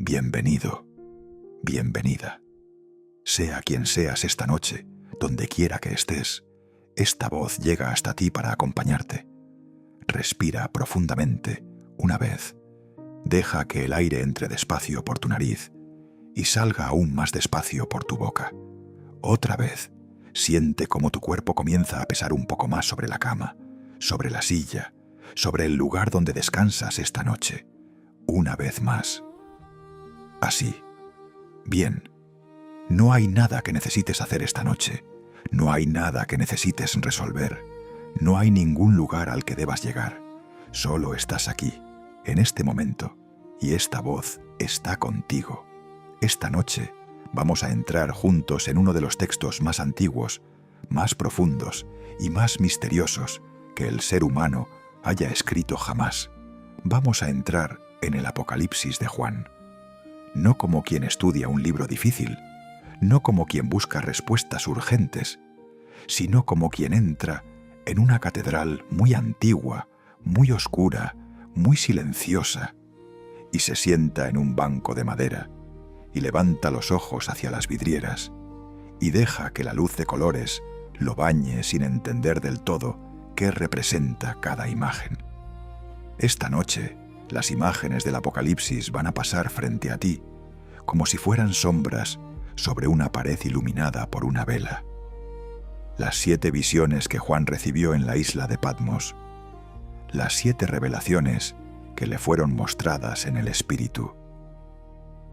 Bienvenido, bienvenida. Sea quien seas esta noche, donde quiera que estés, esta voz llega hasta ti para acompañarte. Respira profundamente, una vez. Deja que el aire entre despacio por tu nariz y salga aún más despacio por tu boca. Otra vez, siente cómo tu cuerpo comienza a pesar un poco más sobre la cama, sobre la silla, sobre el lugar donde descansas esta noche. Una vez más. Así. Bien. No hay nada que necesites hacer esta noche. No hay nada que necesites resolver. No hay ningún lugar al que debas llegar. Solo estás aquí, en este momento, y esta voz está contigo. Esta noche vamos a entrar juntos en uno de los textos más antiguos, más profundos y más misteriosos que el ser humano haya escrito jamás. Vamos a entrar en el Apocalipsis de Juan. No como quien estudia un libro difícil, no como quien busca respuestas urgentes, sino como quien entra en una catedral muy antigua, muy oscura, muy silenciosa, y se sienta en un banco de madera, y levanta los ojos hacia las vidrieras, y deja que la luz de colores lo bañe sin entender del todo qué representa cada imagen. Esta noche, las imágenes del Apocalipsis van a pasar frente a ti, como si fueran sombras sobre una pared iluminada por una vela. Las 7 visiones que Juan recibió en la isla de Patmos, las 7 revelaciones que le fueron mostradas en el Espíritu.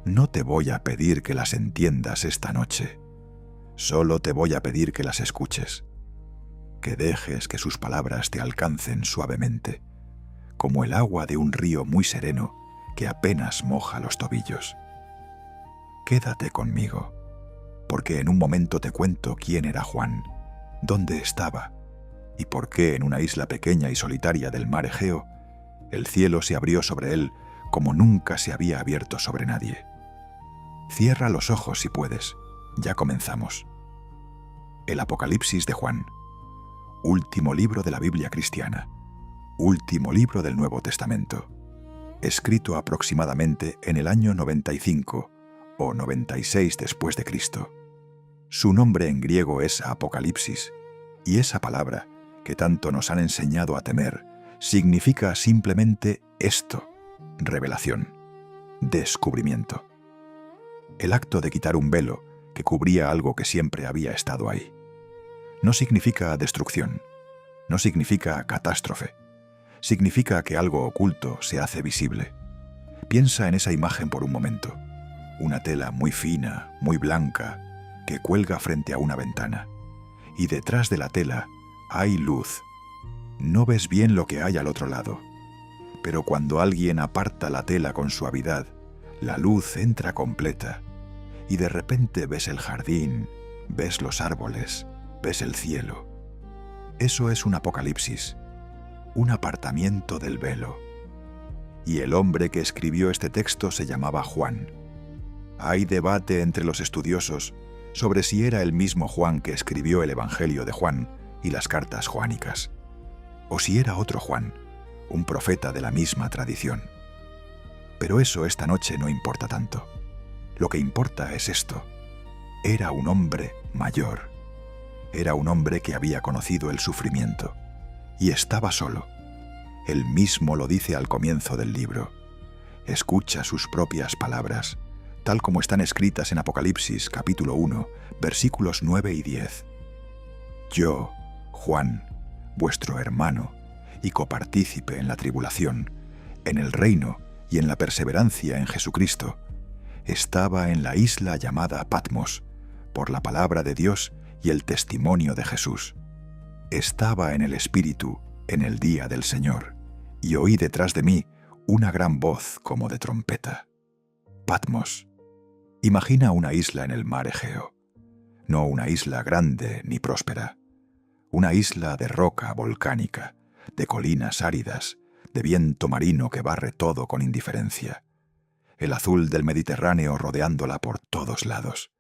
No te voy a pedir que las entiendas esta noche, solo te voy a pedir que las escuches, que dejes que sus palabras te alcancen suavemente, como el agua de un río muy sereno que apenas moja los tobillos. Quédate conmigo, porque en un momento te cuento quién era Juan, dónde estaba y por qué en una isla pequeña y solitaria del mar Egeo el cielo se abrió sobre él como nunca se había abierto sobre nadie. Cierra los ojos si puedes, ya comenzamos. El Apocalipsis de Juan, último libro de la Biblia cristiana, último libro del Nuevo Testamento, escrito aproximadamente en el año 95 o 96 después de Cristo. Su nombre en griego es Apocalipsis, y esa palabra, que tanto nos han enseñado a temer, significa simplemente esto: revelación, descubrimiento. El acto de quitar un velo que cubría algo que siempre había estado ahí. No significa destrucción, no significa catástrofe, significa que algo oculto se hace visible. Piensa en esa imagen por un momento. Una tela muy fina, muy blanca, que cuelga frente a una ventana. Y detrás de la tela hay luz. No ves bien lo que hay al otro lado. Pero cuando alguien aparta la tela con suavidad, la luz entra completa. Y de repente ves el jardín, ves los árboles, ves el cielo. Eso es un apocalipsis, un apartamiento del velo. Y el hombre que escribió este texto se llamaba Juan. Hay debate entre los estudiosos sobre si era el mismo Juan que escribió el Evangelio de Juan y las cartas joánicas, o si era otro Juan, un profeta de la misma tradición. Pero eso esta noche no importa tanto. Lo que importa es esto: era un hombre mayor. Era un hombre que había conocido el sufrimiento, y estaba solo. Él mismo lo dice al comienzo del libro. Escucha sus propias palabras, tal como están escritas en Apocalipsis capítulo 1, versículos 9 y 10. Yo, Juan, vuestro hermano, y copartícipe en la tribulación, en el reino y en la perseverancia en Jesucristo, estaba en la isla llamada Patmos, por la palabra de Dios y el testimonio de Jesús. Estaba en el Espíritu en el día del Señor, y oí detrás de mí una gran voz como de trompeta. Patmos. Imagina una isla en el mar Egeo. No una isla grande ni próspera. Una isla de roca volcánica, de colinas áridas, de viento marino que barre todo con indiferencia. El azul del Mediterráneo rodeándola por todos lados.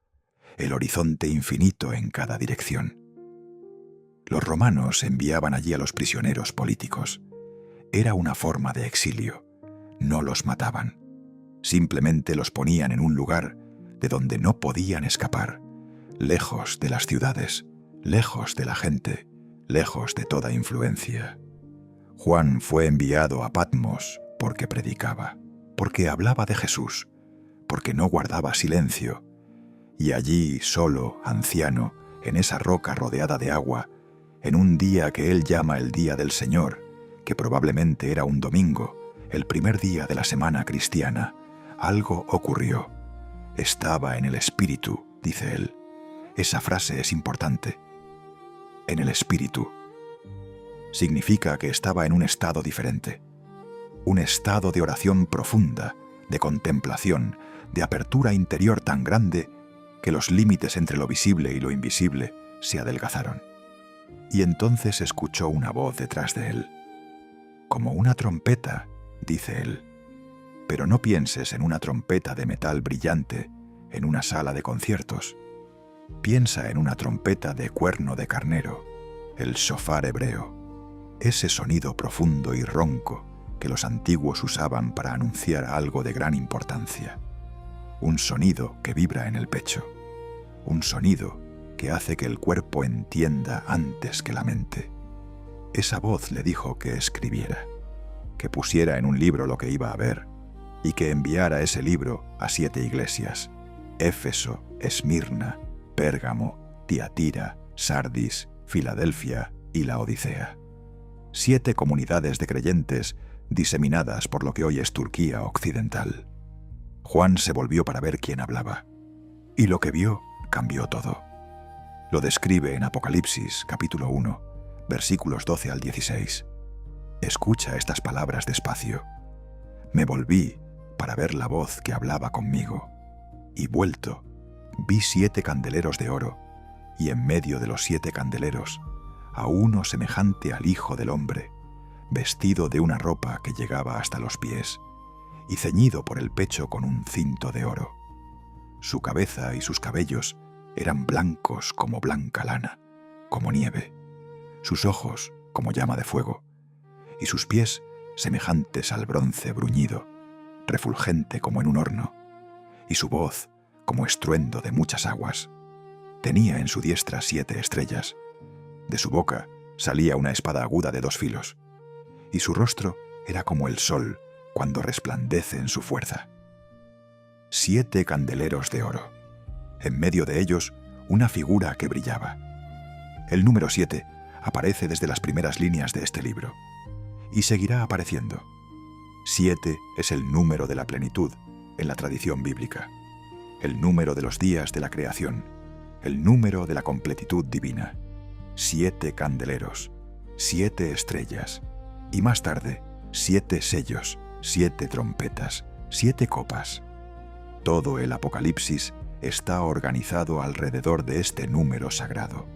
El horizonte infinito en cada dirección. Los romanos enviaban allí a los prisioneros políticos. Era una forma de exilio. No los mataban. Simplemente los ponían en un lugar de donde no podían escapar, lejos de las ciudades, lejos de la gente, lejos de toda influencia. Juan fue enviado a Patmos porque predicaba, porque hablaba de Jesús, porque no guardaba silencio, y allí, solo, anciano, en esa roca rodeada de agua, en un día que él llama el Día del Señor, que probablemente era un domingo, el primer día de la semana cristiana, algo ocurrió. Estaba en el Espíritu, dice él. Esa frase es importante. En el Espíritu. Significa que estaba en un estado diferente. Un estado de oración profunda, de contemplación, de apertura interior tan grande que los límites entre lo visible y lo invisible se adelgazaron. Y entonces escuchó una voz detrás de él. Como una trompeta, dice él. Pero no pienses en una trompeta de metal brillante en una sala de conciertos. Piensa en una trompeta de cuerno de carnero, el shofar hebreo, ese sonido profundo y ronco que los antiguos usaban para anunciar algo de gran importancia. Un sonido que vibra en el pecho, un sonido que hace que el cuerpo entienda antes que la mente. Esa voz le dijo que escribiera, que pusiera en un libro lo que iba a ver, y que enviara ese libro a 7 iglesias: Éfeso, Esmirna, Pérgamo, Tiatira, Sardis, Filadelfia y Laodicea. 7 comunidades de creyentes diseminadas por lo que hoy es Turquía occidental. Juan se volvió para ver quién hablaba, y lo que vio cambió todo. Lo describe en Apocalipsis, capítulo 1, versículos 12 al 16. Escucha estas palabras despacio. Me volví para ver la voz que hablaba conmigo, y vuelto, vi 7 candeleros de oro, y en medio de los 7 candeleros, a uno semejante al Hijo del Hombre, vestido de una ropa que llegaba hasta los pies, y ceñido por el pecho con un cinto de oro. Su cabeza y sus cabellos eran blancos como blanca lana, como nieve, sus ojos como llama de fuego, y sus pies semejantes al bronce bruñido, refulgente como en un horno, y su voz como estruendo de muchas aguas. Tenía en su diestra 7 estrellas, de su boca salía una espada aguda de 2 filos, y su rostro era como el sol cuando resplandece en su fuerza. 7 candeleros de oro, en medio de ellos una figura que brillaba. El número 7 aparece desde las primeras líneas de este libro, y seguirá apareciendo. 7 es el número de la plenitud en la tradición bíblica, el número de los días de la creación, el número de la completitud divina. 7 candeleros, 7 estrellas, y más tarde 7 sellos, 7 trompetas, 7 copas. Todo el Apocalipsis está organizado alrededor de este número sagrado.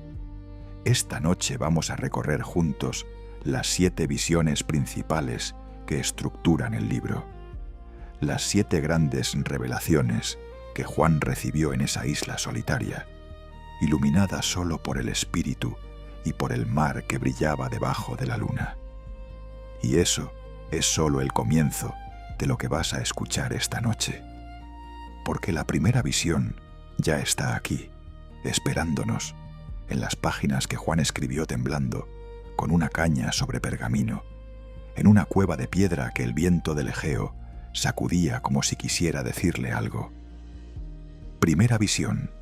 Esta noche vamos a recorrer juntos las 7 visiones principales que estructuran el libro, las 7 grandes revelaciones que Juan recibió en esa isla solitaria, iluminada solo por el Espíritu y por el mar que brillaba debajo de la luna. Y eso es solo el comienzo de lo que vas a escuchar esta noche, porque la primera visión ya está aquí, esperándonos, en las páginas que Juan escribió temblando, con una caña sobre pergamino, en una cueva de piedra que el viento del Egeo sacudía como si quisiera decirle algo. Primera visión.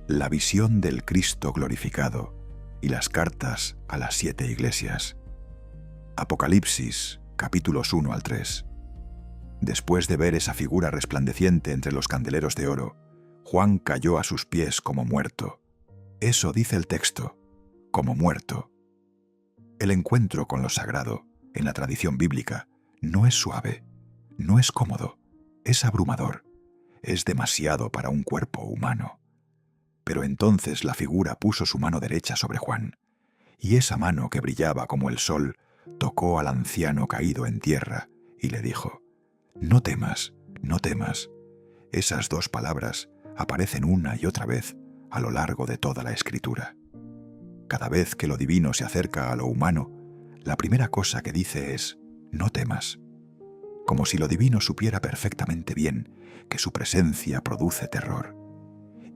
La visión del Cristo glorificado y las cartas a las 7 iglesias. Apocalipsis, capítulos 1 al 3. Después de ver esa figura resplandeciente entre los candeleros de oro, Juan cayó a sus pies como muerto. Eso dice el texto, como muerto. El encuentro con lo sagrado, en la tradición bíblica, no es suave, no es cómodo, es abrumador, es demasiado para un cuerpo humano. Pero entonces la figura puso su mano derecha sobre Juan, y esa mano que brillaba como el sol tocó al anciano caído en tierra y le dijo: «No temas, no temas». Esas 2 palabras aparecen una y otra vez a lo largo de toda la Escritura. Cada vez que lo divino se acerca a lo humano, la primera cosa que dice es: «No temas». como si lo divino supiera perfectamente bien que su presencia produce terror,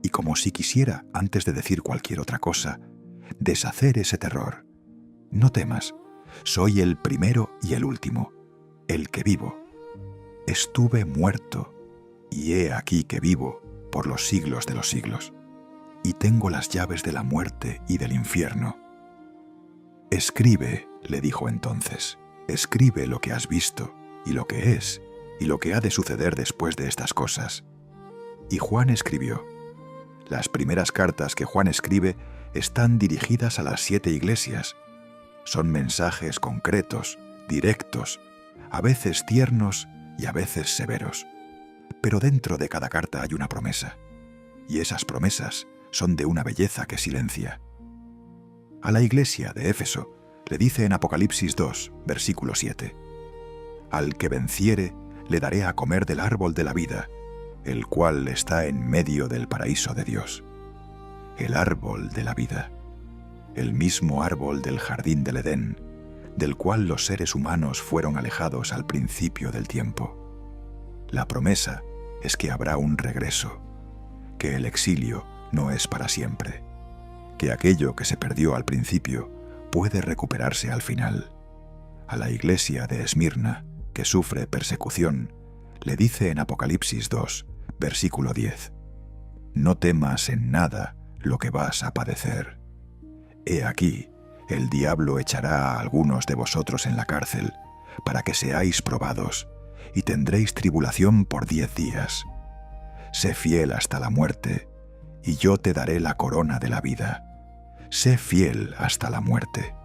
y como si quisiera, antes de decir cualquier otra cosa, deshacer ese terror. No temas, soy el primero y el último, el que vivo. Estuve muerto, y he aquí que vivo por los siglos de los siglos, y tengo las llaves de la muerte y del infierno. Escribe, le dijo entonces, escribe lo que has visto, y lo que es, y lo que ha de suceder después de estas cosas. Y Juan escribió. Las primeras cartas que Juan escribe están dirigidas a las 7 iglesias. Son mensajes concretos, directos, a veces tiernos y a veces severos. Pero dentro de cada carta hay una promesa, y esas promesas son de una belleza que silencia. A la iglesia de Éfeso le dice en Apocalipsis 2, versículo 7, «Al que venciere, le daré a comer del árbol de la vida, el cual está en medio del paraíso de Dios». El árbol de la vida, el mismo árbol del jardín del Edén, del cual los seres humanos fueron alejados al principio del tiempo. La promesa es que habrá un regreso, que el exilio no es para siempre, que aquello que se perdió al principio puede recuperarse al final. A la iglesia de Esmirna, que sufre persecución, le dice en Apocalipsis 2, versículo 10, «No temas en nada lo que vas a padecer. He aquí, el diablo echará a algunos de vosotros en la cárcel, para que seáis probados, y tendréis tribulación por 10 días. Sé fiel hasta la muerte, y yo te daré la corona de la vida. Sé fiel hasta la muerte».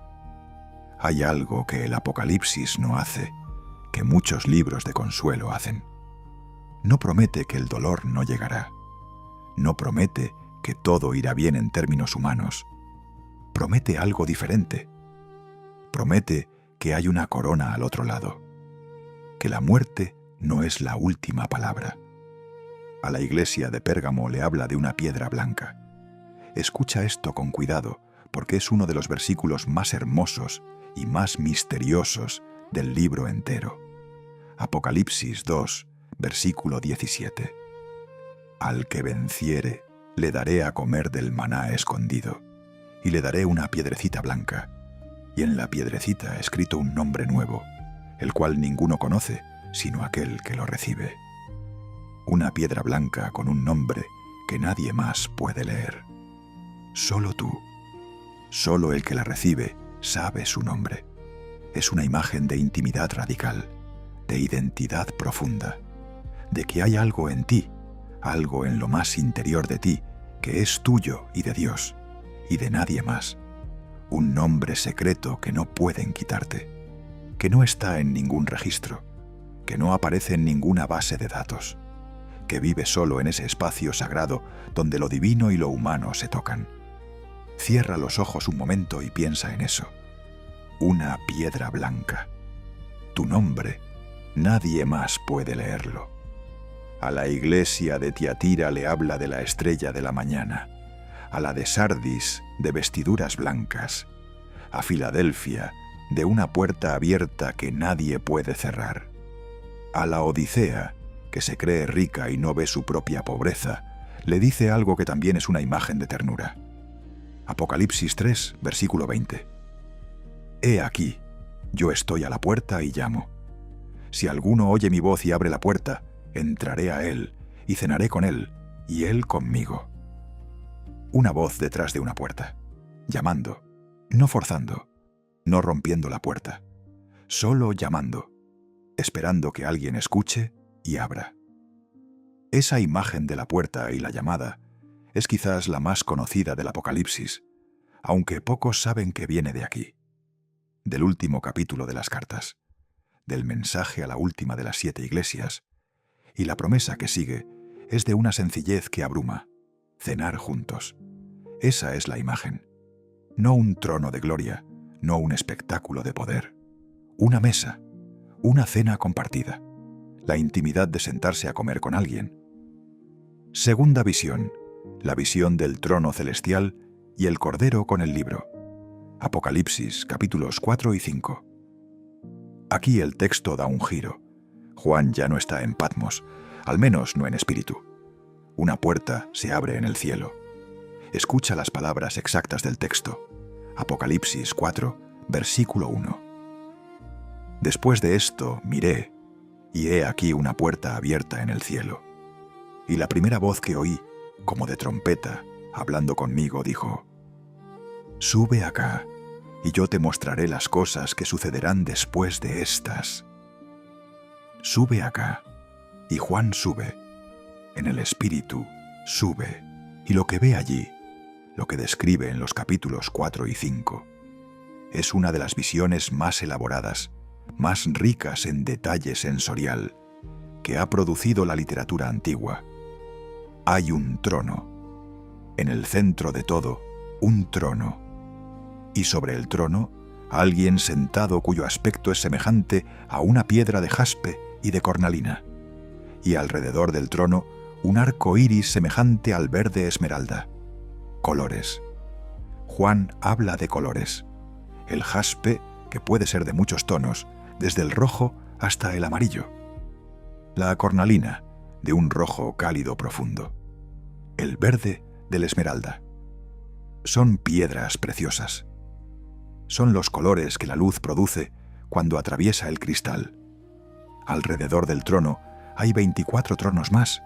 Hay algo que el Apocalipsis no hace, que muchos libros de consuelo hacen. No promete que el dolor no llegará. No promete que todo irá bien en términos humanos. Promete algo diferente. Promete que hay una corona al otro lado, que la muerte no es la última palabra. A la iglesia de Pérgamo le habla de una piedra blanca. Escucha esto con cuidado, porque es uno de los versículos más hermosos y más misteriosos del libro entero. Apocalipsis 2, versículo 17. «Al que venciere, le daré a comer del maná escondido, y le daré una piedrecita blanca, y en la piedrecita escrito un nombre nuevo, el cual ninguno conoce, sino aquel que lo recibe». Una piedra blanca con un nombre que nadie más puede leer. Solo tú, solo el que la recibe, sabe su nombre. Es una imagen de intimidad radical, de identidad profunda, de que hay algo en ti, algo en lo más interior de ti, que es tuyo y de Dios, y de nadie más. Un nombre secreto que no pueden quitarte, que no está en ningún registro, que no aparece en ninguna base de datos, que vive solo en ese espacio sagrado donde lo divino y lo humano se tocan. Cierra los ojos un momento y piensa en eso. Una piedra blanca. Tu nombre, nadie más puede leerlo. A la iglesia de Tiatira le habla de la estrella de la mañana, a la de Sardis de vestiduras blancas, a Filadelfia de una puerta abierta que nadie puede cerrar, a la Odisea, que se cree rica y no ve su propia pobreza, le dice algo que también es una imagen de ternura. Apocalipsis 3, versículo 20. «He aquí, yo estoy a la puerta y llamo. Si alguno oye mi voz y abre la puerta, entraré a él y cenaré con él, y él conmigo». Una voz detrás de una puerta, llamando, no forzando, no rompiendo la puerta, solo llamando, esperando que alguien escuche y abra. Esa imagen de la puerta y la llamada es quizás la más conocida del Apocalipsis, aunque pocos saben que viene de aquí, del último capítulo de las cartas, del mensaje a la última de las 7 iglesias, y la promesa que sigue es de una sencillez que abruma: cenar juntos. Esa es la imagen. No un trono de gloria, no un espectáculo de poder. Una mesa, una cena compartida, la intimidad de sentarse a comer con alguien. Segunda visión, la visión del trono celestial y el Cordero con el libro. Apocalipsis, capítulos 4 y 5. Aquí el texto da un giro, Juan ya no está en Patmos, al menos no en espíritu. Una puerta se abre en el cielo. Escucha las palabras exactas del texto. Apocalipsis 4, versículo 1. Después de esto miré, y he aquí una puerta abierta en el cielo. Y la primera voz que oí, como de trompeta, hablando conmigo, dijo: Sube acá, y yo te mostraré las cosas que sucederán después de estas. Sube acá. Y Juan sube. En el Espíritu sube. Y lo que ve allí, lo que describe en los capítulos 4 y 5, es una de las visiones más elaboradas, más ricas en detalle sensorial, que ha producido la literatura antigua. Hay un trono. En el centro de todo, un trono. Y sobre el trono, alguien sentado cuyo aspecto es semejante a una piedra de jaspe y de cornalina. Y alrededor del trono, un arco iris semejante al verde esmeralda. Colores. Juan habla de colores. El jaspe, que puede ser de muchos tonos, desde el rojo hasta el amarillo. La cornalina, de un rojo cálido profundo. El verde del esmeralda. Son piedras preciosas. Son los colores que la luz produce cuando atraviesa el cristal. Alrededor del trono hay 24 tronos más,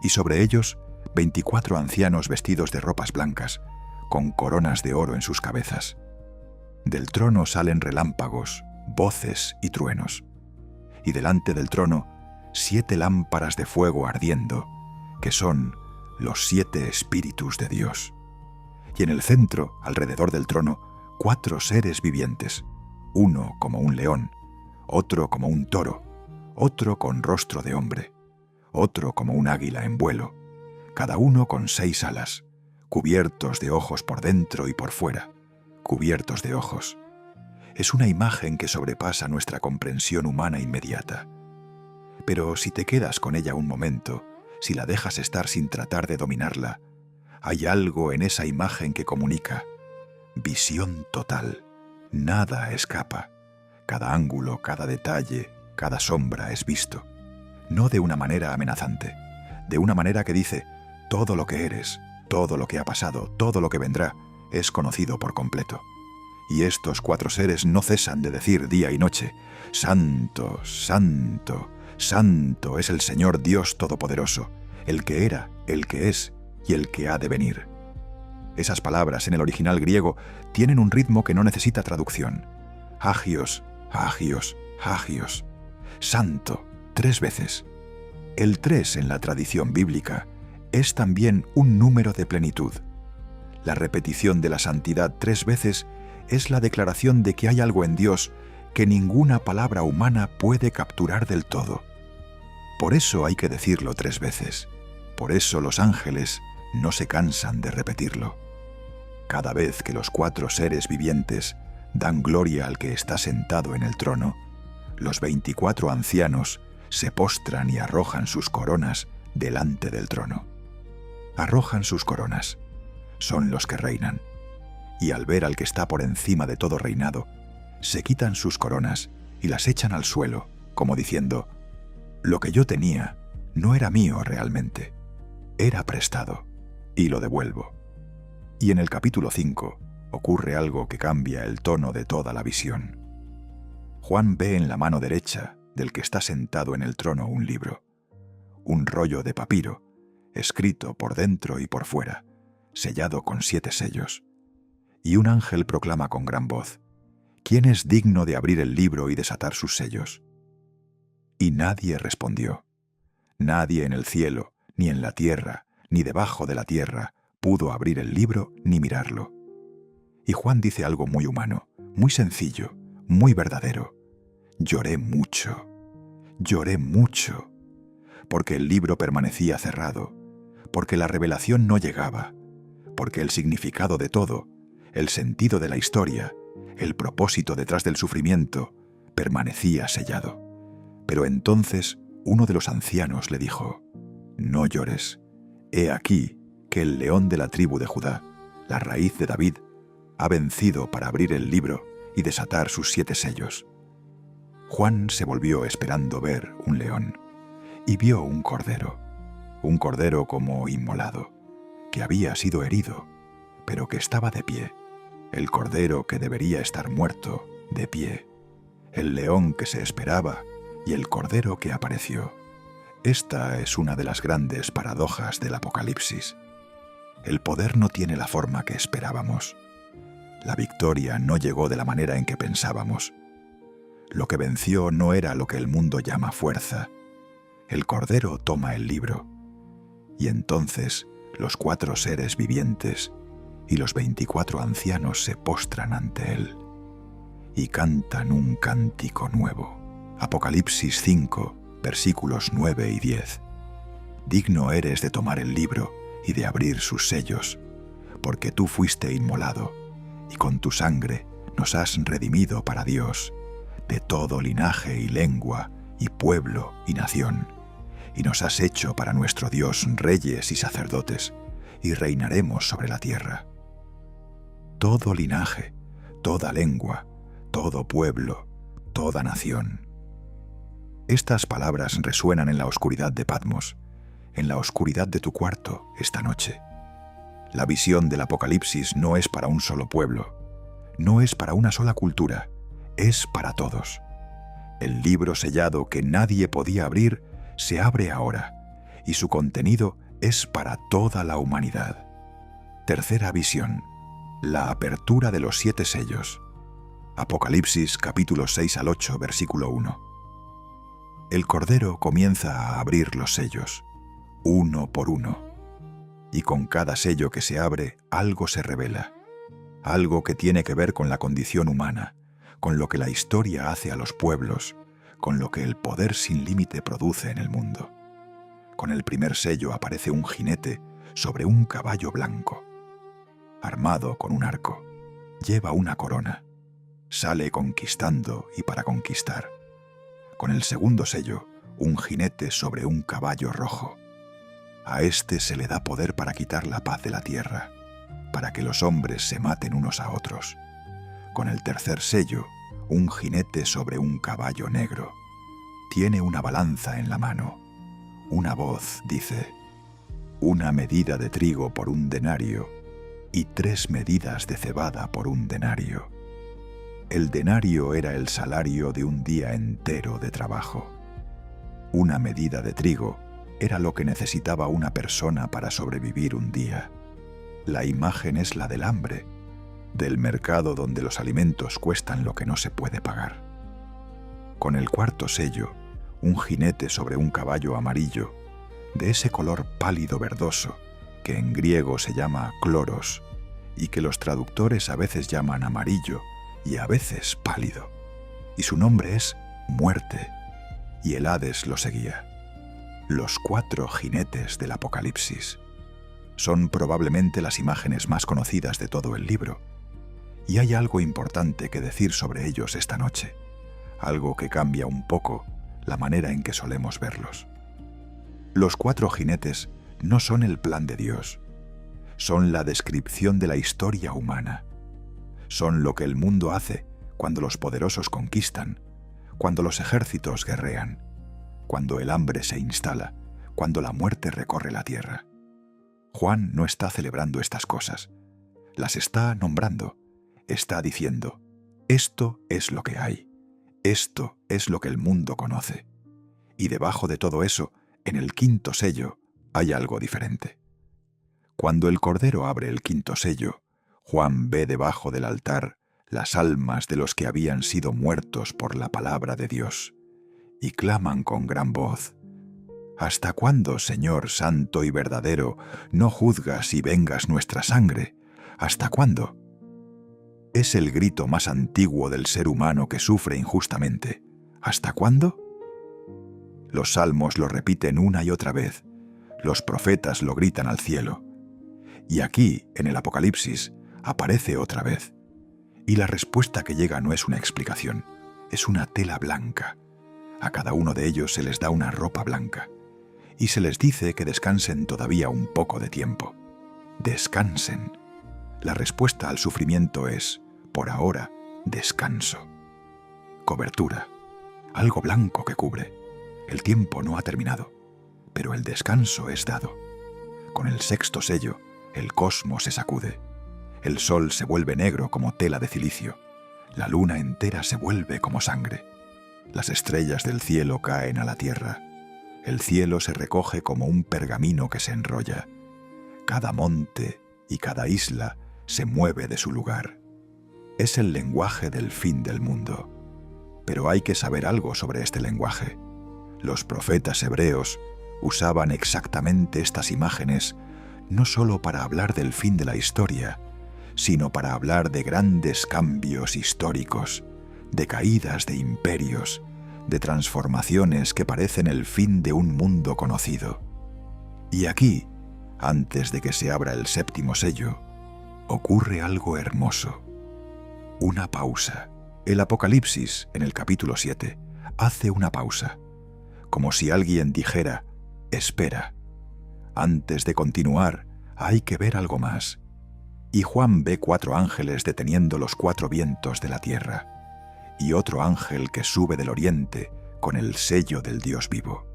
y sobre ellos 24 ancianos vestidos de ropas blancas, con coronas de oro en sus cabezas. Del trono salen relámpagos, voces y truenos. Y delante del trono, 7 lámparas de fuego ardiendo, que son los 7 espíritus de Dios. Y en el centro, alrededor del trono, 4 seres vivientes, uno como un león, otro como un toro, otro con rostro de hombre, otro como un águila en vuelo, cada uno con 6 alas, cubiertos de ojos por dentro y por fuera, cubiertos de ojos. Es una imagen que sobrepasa nuestra comprensión humana inmediata. Pero si te quedas con ella un momento, si la dejas estar sin tratar de dominarla, hay algo en esa imagen que comunica. Visión total. Nada escapa. Cada ángulo, cada detalle, cada sombra es visto. No de una manera amenazante, de una manera que dice: todo lo que eres, todo lo que ha pasado, todo lo que vendrá, es conocido por completo. Y estos 4 seres no cesan de decir día y noche: Santo, Santo, Santo es el Señor Dios Todopoderoso, el que era, el que es y el que ha de venir. Esas palabras en el original griego tienen un ritmo que no necesita traducción. Agios, agios, agios. Santo, 3 veces. El 3 en la tradición bíblica es también un número de plenitud. La repetición de la santidad 3 veces es la declaración de que hay algo en Dios que ninguna palabra humana puede capturar del todo. Por eso hay que decirlo 3 veces. Por eso los ángeles no se cansan de repetirlo. Cada vez que los 4 seres vivientes dan gloria al que está sentado en el trono, los 24 ancianos se postran y arrojan sus coronas delante del trono. Arrojan sus coronas. Son los que reinan. Y al ver al que está por encima de todo reinado, se quitan sus coronas y las echan al suelo, como diciendo: lo que yo tenía no era mío realmente, era prestado, y lo devuelvo. Y en el capítulo 5 ocurre algo que cambia el tono de toda la visión. Juan ve en la mano derecha del que está sentado en el trono un libro, un rollo de papiro, escrito por dentro y por fuera, sellado con 7 sellos. Y un ángel proclama con gran voz: ¿quién es digno de abrir el libro y desatar sus sellos? Y nadie respondió. Nadie en el cielo, ni en la tierra, ni debajo de la tierra, pudo abrir el libro ni mirarlo. Y Juan dice algo muy humano, muy sencillo, muy verdadero. Lloré mucho, porque el libro permanecía cerrado, porque la revelación no llegaba, porque el significado de todo, el sentido de la historia, el propósito detrás del sufrimiento, permanecía sellado. Pero entonces uno de los ancianos le dijo: no llores, he aquí que el león de la tribu de Judá, la raíz de David, ha vencido para abrir el libro y desatar sus 7 sellos. Juan se volvió esperando ver un león, y vio un cordero como inmolado, que había sido herido, pero que estaba de pie, el cordero que debería estar muerto, de pie, el león que se esperaba y el cordero que apareció. Esta es una de las grandes paradojas del Apocalipsis. El poder no tiene la forma que esperábamos. La victoria no llegó de la manera en que pensábamos. Lo que venció no era lo que el mundo llama fuerza. El Cordero toma el libro, y entonces los 4 seres vivientes y los 24 ancianos se postran ante él y cantan un cántico nuevo. Apocalipsis 5, versículos 9 y 10. Digno eres de tomar el libro y de abrir sus sellos, porque tú fuiste inmolado, y con tu sangre nos has redimido para Dios, de todo linaje y lengua y pueblo y nación, y nos has hecho para nuestro Dios reyes y sacerdotes, y reinaremos sobre la tierra. Todo linaje, toda lengua, todo pueblo, toda nación. Estas palabras resuenan en la oscuridad de Patmos, en la oscuridad de tu cuarto esta noche. La visión del Apocalipsis no es para un solo pueblo, no es para una sola cultura, es para todos. El libro sellado que nadie podía abrir se abre ahora, y su contenido es para toda la humanidad. Tercera visión, la apertura de los 7 sellos. Apocalipsis capítulos 6 al 8, versículo 1. El Cordero comienza a abrir los sellos, uno por uno, y con cada sello que se abre algo se revela, algo que tiene que ver con la condición humana, con lo que la historia hace a los pueblos, con lo que el poder sin límite produce en el mundo. Con el primer sello aparece un jinete sobre un caballo blanco, armado con un arco, lleva una corona, sale conquistando y para conquistar. Con el segundo sello, un jinete sobre un caballo rojo. A este se le da poder para quitar la paz de la tierra, para que los hombres se maten unos a otros. Con el tercer sello, un jinete sobre un caballo negro. Tiene una balanza en la mano. Una voz dice: una medida de trigo por un denario y 3 medidas de cebada por un denario. El denario era el salario de un día entero de trabajo. Una medida de trigo era lo que necesitaba una persona para sobrevivir un día. La imagen es la del hambre, del mercado donde los alimentos cuestan lo que no se puede pagar. Con el cuarto sello, un jinete sobre un caballo amarillo, de ese color pálido verdoso, que en griego se llama cloros, y que los traductores a veces llaman amarillo y a veces pálido. Y su nombre es Muerte, y el Hades lo seguía. Los 4 jinetes del Apocalipsis son probablemente las imágenes más conocidas de todo el libro, y hay algo importante que decir sobre ellos esta noche, algo que cambia un poco la manera en que solemos verlos. Los 4 jinetes no son el plan de Dios, son la descripción de la historia humana. Son lo que el mundo hace cuando los poderosos conquistan, cuando los ejércitos guerrean, cuando el hambre se instala, cuando la muerte recorre la tierra. Juan no está celebrando estas cosas, las está nombrando, está diciendo: esto es lo que hay, esto es lo que el mundo conoce. Y debajo de todo eso, en el quinto sello, hay algo diferente. Cuando el Cordero abre el quinto sello, Juan ve debajo del altar las almas de los que habían sido muertos por la palabra de Dios, y claman con gran voz: ¿hasta cuándo, Señor santo y verdadero, no juzgas y vengas nuestra sangre? ¿Hasta cuándo? Es el grito más antiguo del ser humano que sufre injustamente. ¿Hasta cuándo? Los salmos lo repiten una y otra vez, los profetas lo gritan al cielo, y aquí, en el Apocalipsis, aparece otra vez. Y la respuesta que llega no es una explicación, es una tela blanca. A cada uno de ellos se les da una ropa blanca, y se les dice que descansen todavía un poco de tiempo. Descansen. La respuesta al sufrimiento es, por ahora, descanso. Cobertura. algo blanco que cubre. El tiempo no ha terminado, pero el descanso es dado. Con el sexto sello, el cosmos se sacude. El sol se vuelve negro como tela de cilicio. La luna entera se vuelve como sangre. Las estrellas del cielo caen a la tierra. El cielo se recoge como un pergamino que se enrolla. Cada monte y cada isla se mueve de su lugar. Es el lenguaje del fin del mundo. Pero hay que saber algo sobre este lenguaje. Los profetas hebreos usaban exactamente estas imágenes no solo para hablar del fin de la historia, sino para hablar de grandes cambios históricos, de caídas de imperios, de transformaciones que parecen el fin de un mundo conocido. Y aquí, antes de que se abra el séptimo sello, ocurre algo hermoso. Una pausa. El Apocalipsis, en el capítulo 7, hace una pausa, como si alguien dijera: espera. Antes de continuar, hay que ver algo más. Y Juan ve 4 ángeles deteniendo los 4 vientos de la tierra, y otro ángel que sube del oriente con el sello del Dios vivo.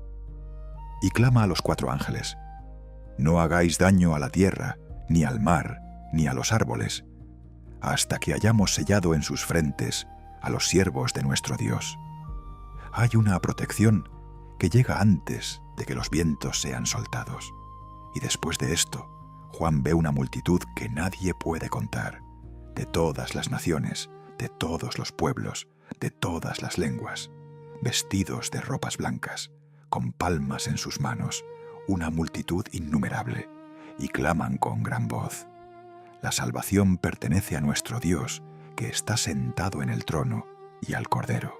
Y clama a los 4 ángeles: no hagáis daño a la tierra, ni al mar, ni a los árboles, hasta que hayamos sellado en sus frentes a los siervos de nuestro Dios. Hay una protección que llega antes de que los vientos sean soltados. Y después de esto, Juan ve una multitud que nadie puede contar, de todas las naciones, de todos los pueblos, de todas las lenguas, vestidos de ropas blancas, con palmas en sus manos, una multitud innumerable, y claman con gran voz: la salvación pertenece a nuestro Dios, que está sentado en el trono, y al Cordero.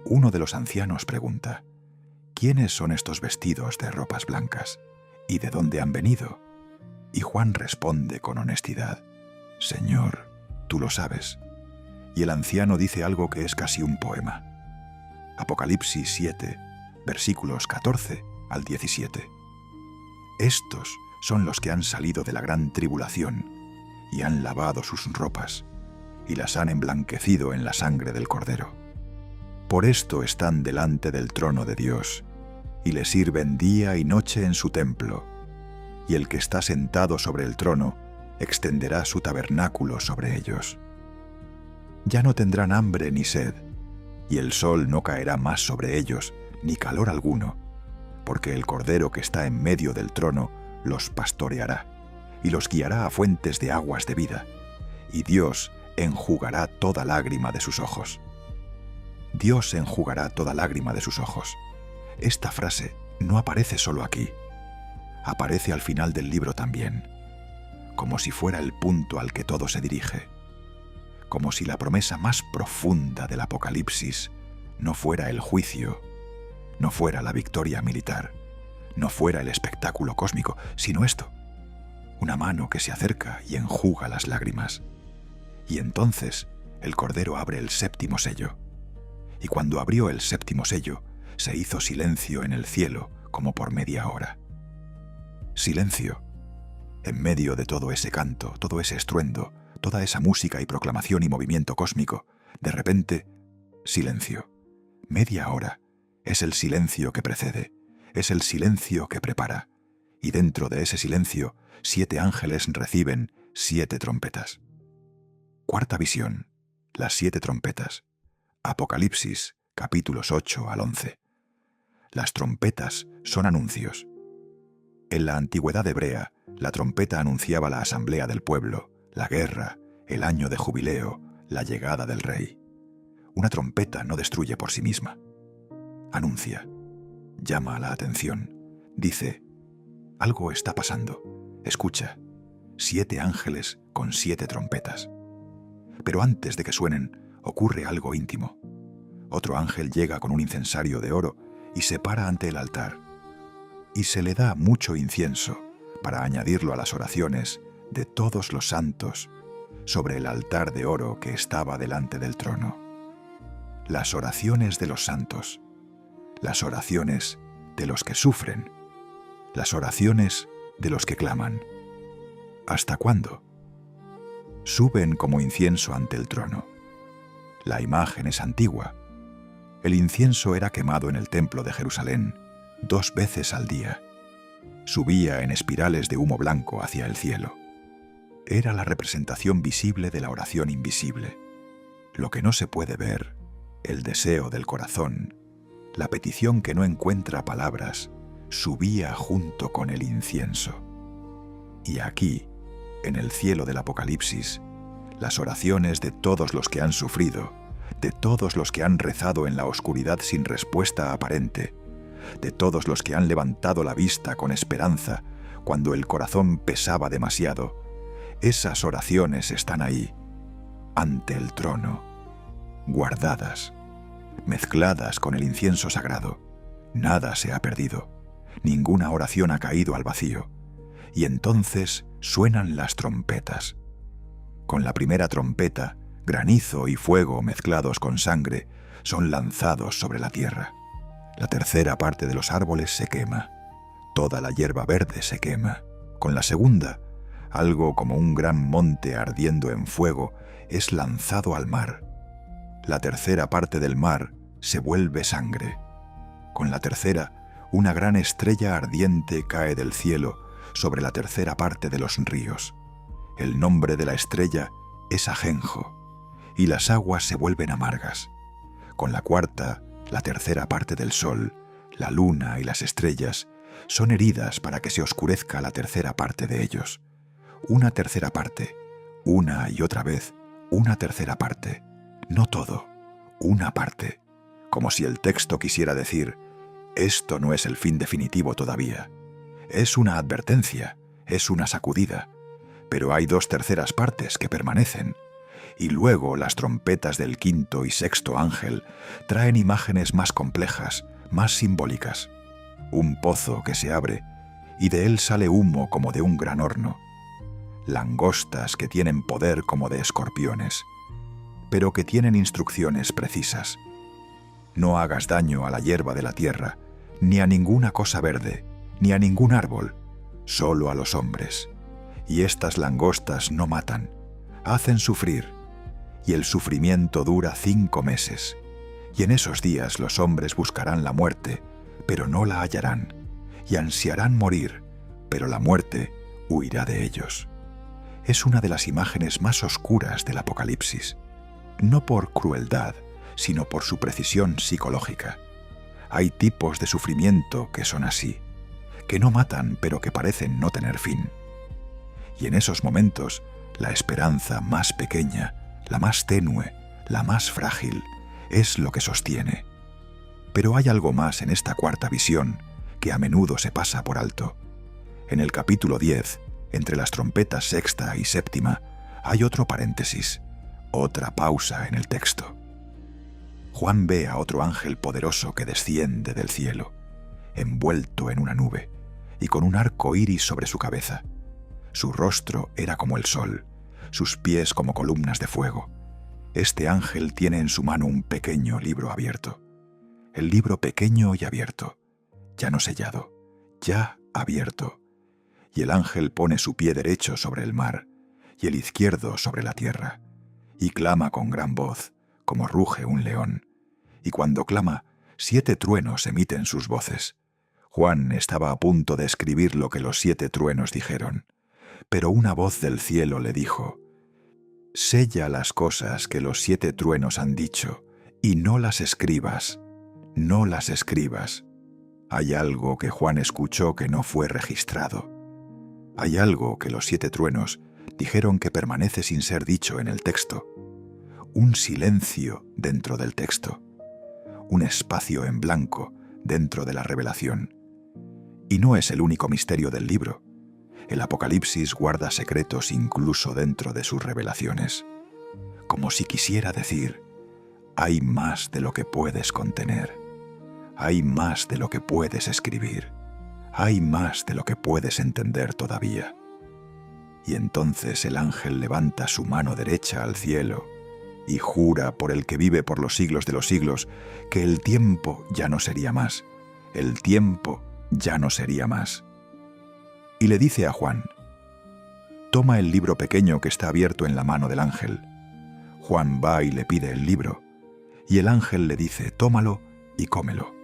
Uno de los ancianos pregunta: ¿quiénes son estos vestidos de ropas blancas? ¿Y de dónde han venido? Y Juan responde con honestidad: Señor, tú lo sabes. Y el anciano dice algo que es casi un poema. Apocalipsis 7, versículos 14 al 17. Estos son los que han salido de la gran tribulación y han lavado sus ropas y las han emblanquecido en la sangre del Cordero. Por esto están delante del trono de Dios y le sirven día y noche en su templo, y el que está sentado sobre el trono extenderá su tabernáculo sobre ellos. Ya no tendrán hambre ni sed, y el sol no caerá más sobre ellos, ni calor alguno, porque el Cordero que está en medio del trono los pastoreará, y los guiará a fuentes de aguas de vida, y Dios enjugará toda lágrima de sus ojos. Dios enjugará toda lágrima de sus ojos. Esta frase no aparece solo aquí, aparece al final del libro también, como si fuera el punto al que todo se dirige, como si la promesa más profunda del Apocalipsis no fuera el juicio, no fuera la victoria militar, no fuera el espectáculo cósmico, sino esto: una mano que se acerca y enjuga las lágrimas. Y entonces el Cordero abre el séptimo sello, y cuando abrió el séptimo sello, se hizo silencio en el cielo como por media hora. Silencio. En medio de todo ese canto, todo ese estruendo, toda esa música y proclamación y movimiento cósmico, de repente, silencio. Media hora. Es el silencio que precede, es el silencio que prepara, y dentro de ese silencio, 7 ángeles reciben 7 trompetas. Cuarta visión, las 7 trompetas. Apocalipsis, capítulos 8 al 11. Las trompetas son anuncios. En la antigüedad hebrea, la trompeta anunciaba la asamblea del pueblo, la guerra, el año de jubileo, la llegada del rey. Una trompeta no destruye por sí misma. Anuncia, llama la atención, dice: algo está pasando, escucha, 7 ángeles con 7 trompetas. Pero antes de que suenen, ocurre algo íntimo. Otro ángel llega con un incensario de oro y se para ante el altar, y se le da mucho incienso para añadirlo a las oraciones de todos los santos sobre el altar de oro que estaba delante del trono. Las oraciones de los santos, las oraciones de los que sufren, las oraciones de los que claman. ¿Hasta cuándo? Suben como incienso ante el trono. La imagen es antigua. El incienso era quemado en el templo de Jerusalén 2 veces al día. Subía en espirales de humo blanco hacia el cielo. Era la representación visible de la oración invisible. Lo que no se puede ver, el deseo del corazón, la petición que no encuentra palabras, subía junto con el incienso. Y aquí, en el cielo del Apocalipsis, las oraciones de todos los que han sufrido, de todos los que han rezado en la oscuridad sin respuesta aparente, de todos los que han levantado la vista con esperanza cuando el corazón pesaba demasiado, esas oraciones están ahí, ante el trono, guardadas, mezcladas con el incienso sagrado. Nada se ha perdido, ninguna oración ha caído al vacío. Y entonces suenan las trompetas. Con la primera trompeta, granizo y fuego mezclados con sangre son lanzados sobre la tierra. La tercera parte de los árboles se quema. Toda la hierba verde se quema. Con la segunda, algo como un gran monte ardiendo en fuego es lanzado al mar. La tercera parte del mar se vuelve sangre. Con la tercera, una gran estrella ardiente cae del cielo sobre la tercera parte de los ríos. El nombre de la estrella es Ajenjo, y las aguas se vuelven amargas. Con la cuarta, la tercera parte del sol, la luna y las estrellas son heridas para que se oscurezca la tercera parte de ellos. Una tercera parte, una y otra vez, una tercera parte. No todo, una parte. Como si el texto quisiera decir, esto no es el fin definitivo todavía. Es una advertencia, es una sacudida, pero hay 2 terceras partes que permanecen. Y luego las trompetas del quinto y sexto ángel traen imágenes más complejas, más simbólicas. Un pozo que se abre y de él sale humo como de un gran horno. Langostas que tienen poder como de escorpiones, pero que tienen instrucciones precisas. No hagas daño a la hierba de la tierra, ni a ninguna cosa verde, ni a ningún árbol, solo a los hombres. Y estas langostas no matan, hacen sufrir, y el sufrimiento dura 5 meses. Y en esos días los hombres buscarán la muerte, pero no la hallarán, y ansiarán morir, pero la muerte huirá de ellos. Es una de las imágenes más oscuras del Apocalipsis, no por crueldad, sino por su precisión psicológica. Hay tipos de sufrimiento que son así, que no matan pero que parecen no tener fin. Y en esos momentos, la esperanza más pequeña, la más tenue, la más frágil, es lo que sostiene. Pero hay algo más en esta cuarta visión que a menudo se pasa por alto. En el capítulo 10, entre las trompetas sexta y séptima, hay otro paréntesis, otra pausa en el texto. Juan ve a otro ángel poderoso que desciende del cielo, envuelto en una nube y con un arco iris sobre su cabeza. Su rostro era como el sol, sus pies como columnas de fuego. Este ángel tiene en su mano un pequeño libro abierto. El libro pequeño y abierto, ya no sellado, ya abierto. Y el ángel pone su pie derecho sobre el mar y el izquierdo sobre la tierra, y clama con gran voz, como ruge un león. Y cuando clama, 7 truenos emiten sus voces. Juan estaba a punto de escribir lo que los 7 truenos dijeron, pero una voz del cielo le dijo: «Sella las cosas que los 7 truenos han dicho, y no las escribas, no las escribas». Hay algo que Juan escuchó que no fue registrado. Hay algo que los 7 truenos dijeron que permanece sin ser dicho en el texto. Un silencio dentro del texto. Un espacio en blanco dentro de la revelación. Y no es el único misterio del libro. El Apocalipsis guarda secretos incluso dentro de sus revelaciones. Como si quisiera decir, hay más de lo que puedes contener. Hay más de lo que puedes escribir. Hay más de lo que puedes entender todavía. Y entonces el ángel levanta su mano derecha al cielo y jura por el que vive por los siglos de los siglos que el tiempo ya no sería más. El tiempo ya no sería más. Y le dice a Juan: «Toma el libro pequeño que está abierto en la mano del ángel». Juan va y le pide el libro, Y el ángel le dice: tómalo y cómelo,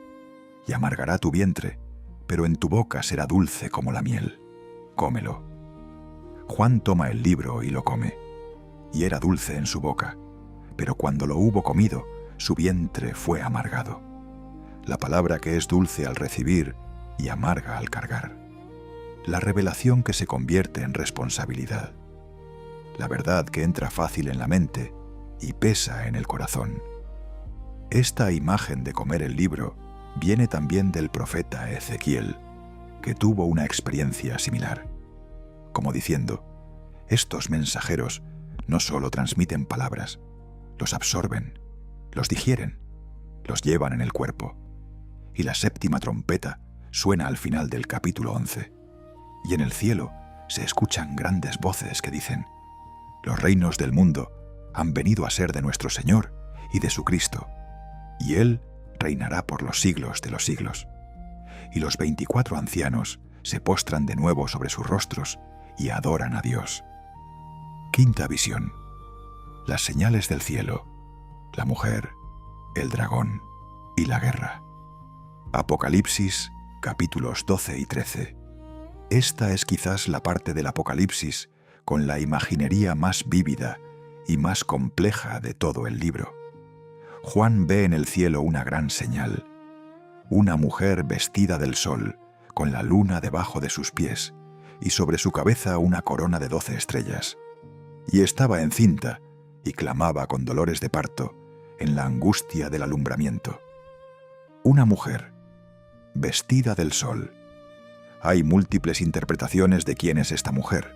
y amargará tu vientre, pero en tu boca será dulce como la miel. Cómelo. Juan toma el libro y lo come, y era dulce en su boca, pero cuando lo hubo comido, su vientre fue amargado. La palabra que es dulce al recibir y amarga al cargar. La revelación que se convierte en responsabilidad. La verdad que entra fácil en la mente y pesa en el corazón. Esta imagen de comer el libro viene también del profeta Ezequiel, que tuvo una experiencia similar, como diciendo: estos mensajeros no solo transmiten palabras, los absorben, los digieren, los llevan en el cuerpo. Y la séptima trompeta suena al final del capítulo 11, y en el cielo se escuchan grandes voces que dicen: los reinos del mundo han venido a ser de nuestro Señor y de su Cristo, y Él reinará por los siglos de los siglos. Y los 24 ancianos se postran de nuevo sobre sus rostros y adoran a Dios. Quinta visión. Las señales del cielo, la mujer, el dragón y la guerra. Apocalipsis, capítulos 12 y 13. Esta es quizás la parte del Apocalipsis con la imaginería más vívida y más compleja de todo el libro. Juan ve en el cielo una gran señal, una mujer vestida del sol, con la luna debajo de sus pies, y sobre su cabeza una corona de 12 estrellas. Y estaba encinta, y clamaba con dolores de parto, en la angustia del alumbramiento. Una mujer, vestida del sol. Hay múltiples interpretaciones de quién es esta mujer.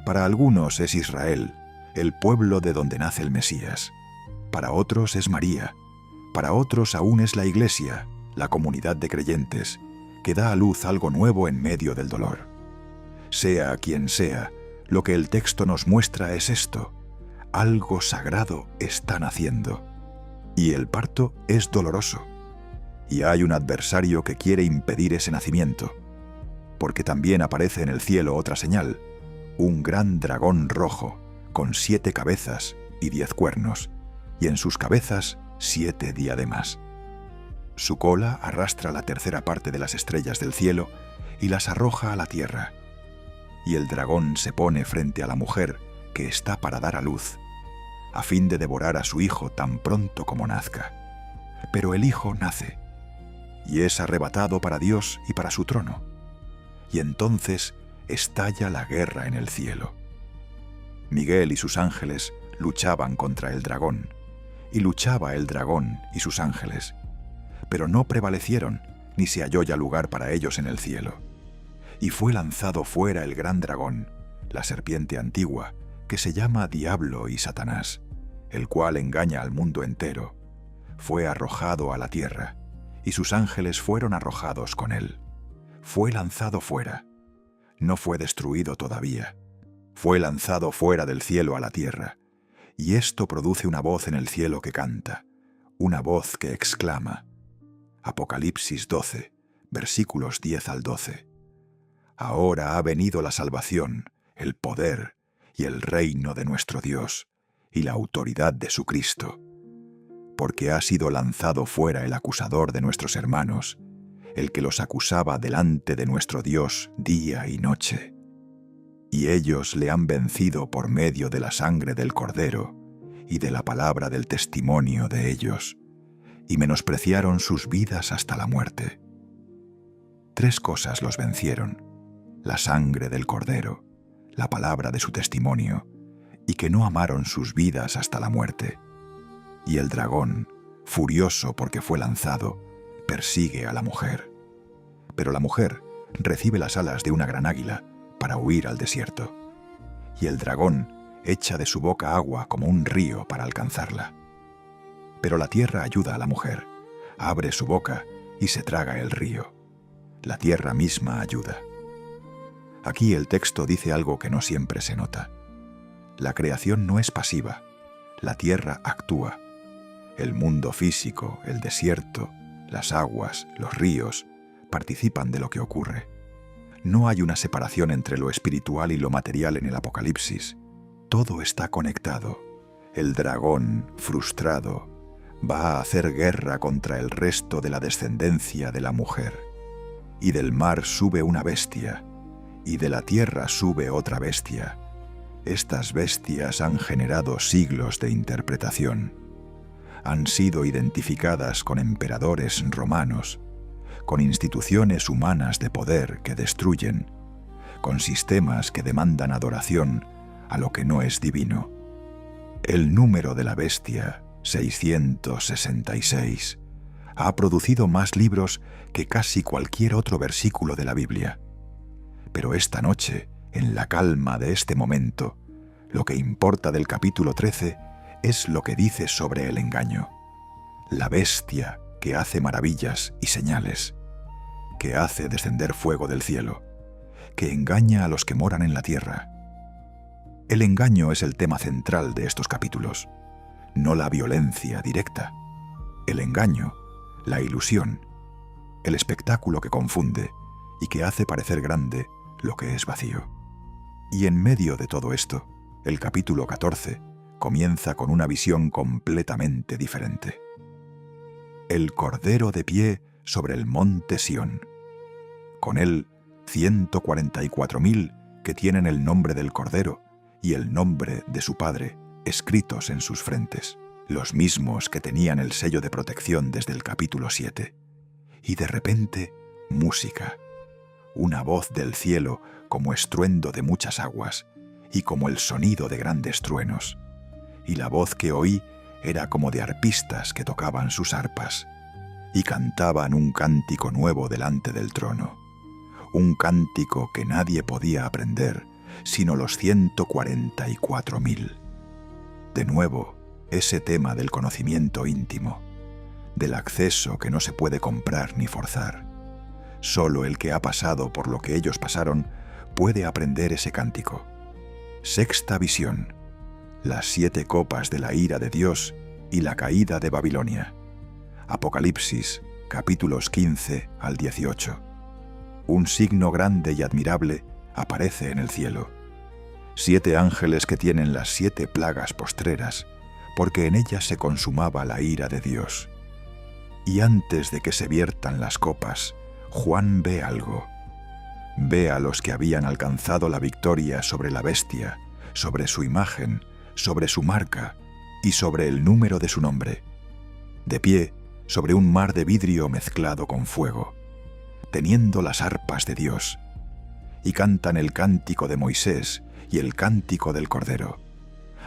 Para algunos es Israel, el pueblo de donde nace el Mesías. Para otros es María, para otros aún es la Iglesia, la comunidad de creyentes, que da a luz algo nuevo en medio del dolor. Sea quien sea, lo que el texto nos muestra es esto: algo sagrado está naciendo, y el parto es doloroso, y hay un adversario que quiere impedir ese nacimiento, porque también aparece en el cielo otra señal, un gran dragón rojo, con 7 cabezas y 10 cuernos, y en sus cabezas 7 diademas. Su cola arrastra la tercera parte de las estrellas del cielo y las arroja a la tierra. Y el dragón se pone frente a la mujer que está para dar a luz, a fin de devorar a su hijo tan pronto como nazca. Pero el hijo nace, y es arrebatado para Dios y para su trono. Y entonces estalla la guerra en el cielo. Miguel y sus ángeles luchaban contra el dragón, y luchaba el dragón y sus ángeles, pero no prevalecieron, ni se halló ya lugar para ellos en el cielo. Y fue lanzado fuera el gran dragón, la serpiente antigua, que se llama Diablo y Satanás, el cual engaña al mundo entero. Fue arrojado a la tierra, y sus ángeles fueron arrojados con él. Fue lanzado fuera. No fue destruido todavía. Fue lanzado fuera del cielo a la tierra. Y esto produce una voz en el cielo que canta, una voz que exclama. Apocalipsis 12, versículos 10 al 12. Ahora ha venido la salvación, el poder y el reino de nuestro Dios y la autoridad de su Cristo, porque ha sido lanzado fuera el acusador de nuestros hermanos, el que los acusaba delante de nuestro Dios día y noche. Y ellos le han vencido por medio de la sangre del Cordero y de la palabra del testimonio de ellos, y menospreciaron sus vidas hasta la muerte. 3 cosas los vencieron: la sangre del Cordero, la palabra de su testimonio, y que no amaron sus vidas hasta la muerte. Y el dragón, furioso porque fue lanzado, persigue a la mujer. Pero la mujer recibe las alas de una gran águila para huir al desierto. Y el dragón echa de su boca agua como un río para alcanzarla. Pero la tierra ayuda a la mujer, abre su boca y se traga el río. La tierra misma ayuda. Aquí el texto dice algo que no siempre se nota. La creación no es pasiva, la tierra actúa. El mundo físico, el desierto, las aguas, los ríos, participan de lo que ocurre. No hay una separación entre lo espiritual y lo material en el Apocalipsis. Todo está conectado. El dragón, frustrado, va a hacer guerra contra el resto de la descendencia de la mujer. Y del mar sube una bestia, y de la tierra sube otra bestia. Estas bestias han generado siglos de interpretación. Han sido identificadas con emperadores romanos, con instituciones humanas de poder que destruyen, con sistemas que demandan adoración a lo que no es divino. El número de la bestia, 666, ha producido más libros que casi cualquier otro versículo de la Biblia. Pero esta noche, en la calma de este momento, lo que importa del capítulo 13 es lo que dice sobre el engaño. La bestia que hace maravillas y señales, que hace descender fuego del cielo, que engaña a los que moran en la tierra. El engaño es el tema central de estos capítulos, no la violencia directa. El engaño, la ilusión, el espectáculo que confunde y que hace parecer grande lo que es vacío. Y en medio de todo esto, el capítulo 14 comienza con una visión completamente diferente. El Cordero de pie sobre el monte Sión. Con él 144.000 que tienen el nombre del Cordero y el nombre de su Padre escritos en sus frentes, los mismos que tenían el sello de protección desde el capítulo 7. Y de repente, música, una voz del cielo como estruendo de muchas aguas y como el sonido de grandes truenos. Y la voz que oí era como de arpistas que tocaban sus arpas y cantaban un cántico nuevo delante del trono, un cántico que nadie podía aprender sino los 144.000. De nuevo, ese tema del conocimiento íntimo, del acceso que no se puede comprar ni forzar. Solo el que ha pasado por lo que ellos pasaron puede aprender ese cántico. Sexta visión: las 7 copas de la ira de Dios y la caída de Babilonia. Apocalipsis, capítulos 15 al 18. Un signo grande y admirable aparece en el cielo. 7 ángeles que tienen las 7 plagas postreras, porque en ellas se consumaba la ira de Dios. Y antes de que se viertan las copas, Juan ve algo. Ve a los que habían alcanzado la victoria sobre la bestia, sobre su imagen, sobre su marca y sobre el número de su nombre, de pie sobre un mar de vidrio mezclado con fuego, teniendo las arpas de Dios, y cantan el cántico de Moisés y el cántico del Cordero.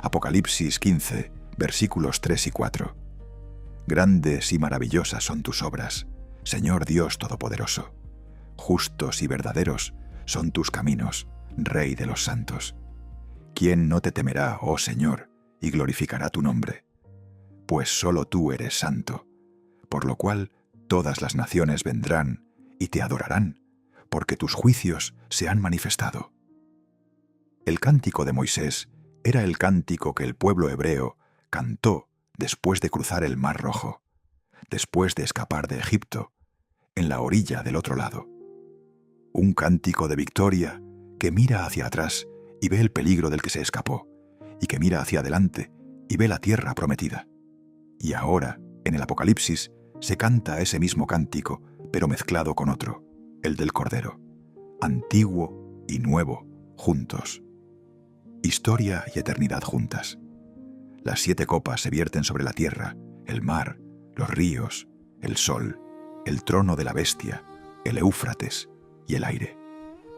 Apocalipsis 15, versículos 3 y 4. Grandes y maravillosas son tus obras, Señor Dios Todopoderoso. Justos y verdaderos son tus caminos, Rey de los santos. ¿Quién no te temerá, oh Señor, y glorificará tu nombre? Pues solo tú eres santo, por lo cual todas las naciones vendrán y te adorarán, porque tus juicios se han manifestado. El cántico de Moisés era el cántico que el pueblo hebreo cantó después de cruzar el Mar Rojo, después de escapar de Egipto, en la orilla del otro lado. Un cántico de victoria que mira hacia atrás y ve el peligro del que se escapó, y que mira hacia adelante y ve la tierra prometida. Y ahora, en el Apocalipsis, se canta ese mismo cántico, pero mezclado con otro, el del Cordero, antiguo y nuevo, juntos. Historia y eternidad juntas. Las 7 copas se vierten sobre la tierra, el mar, los ríos, el sol, el trono de la bestia, el Éufrates y el aire.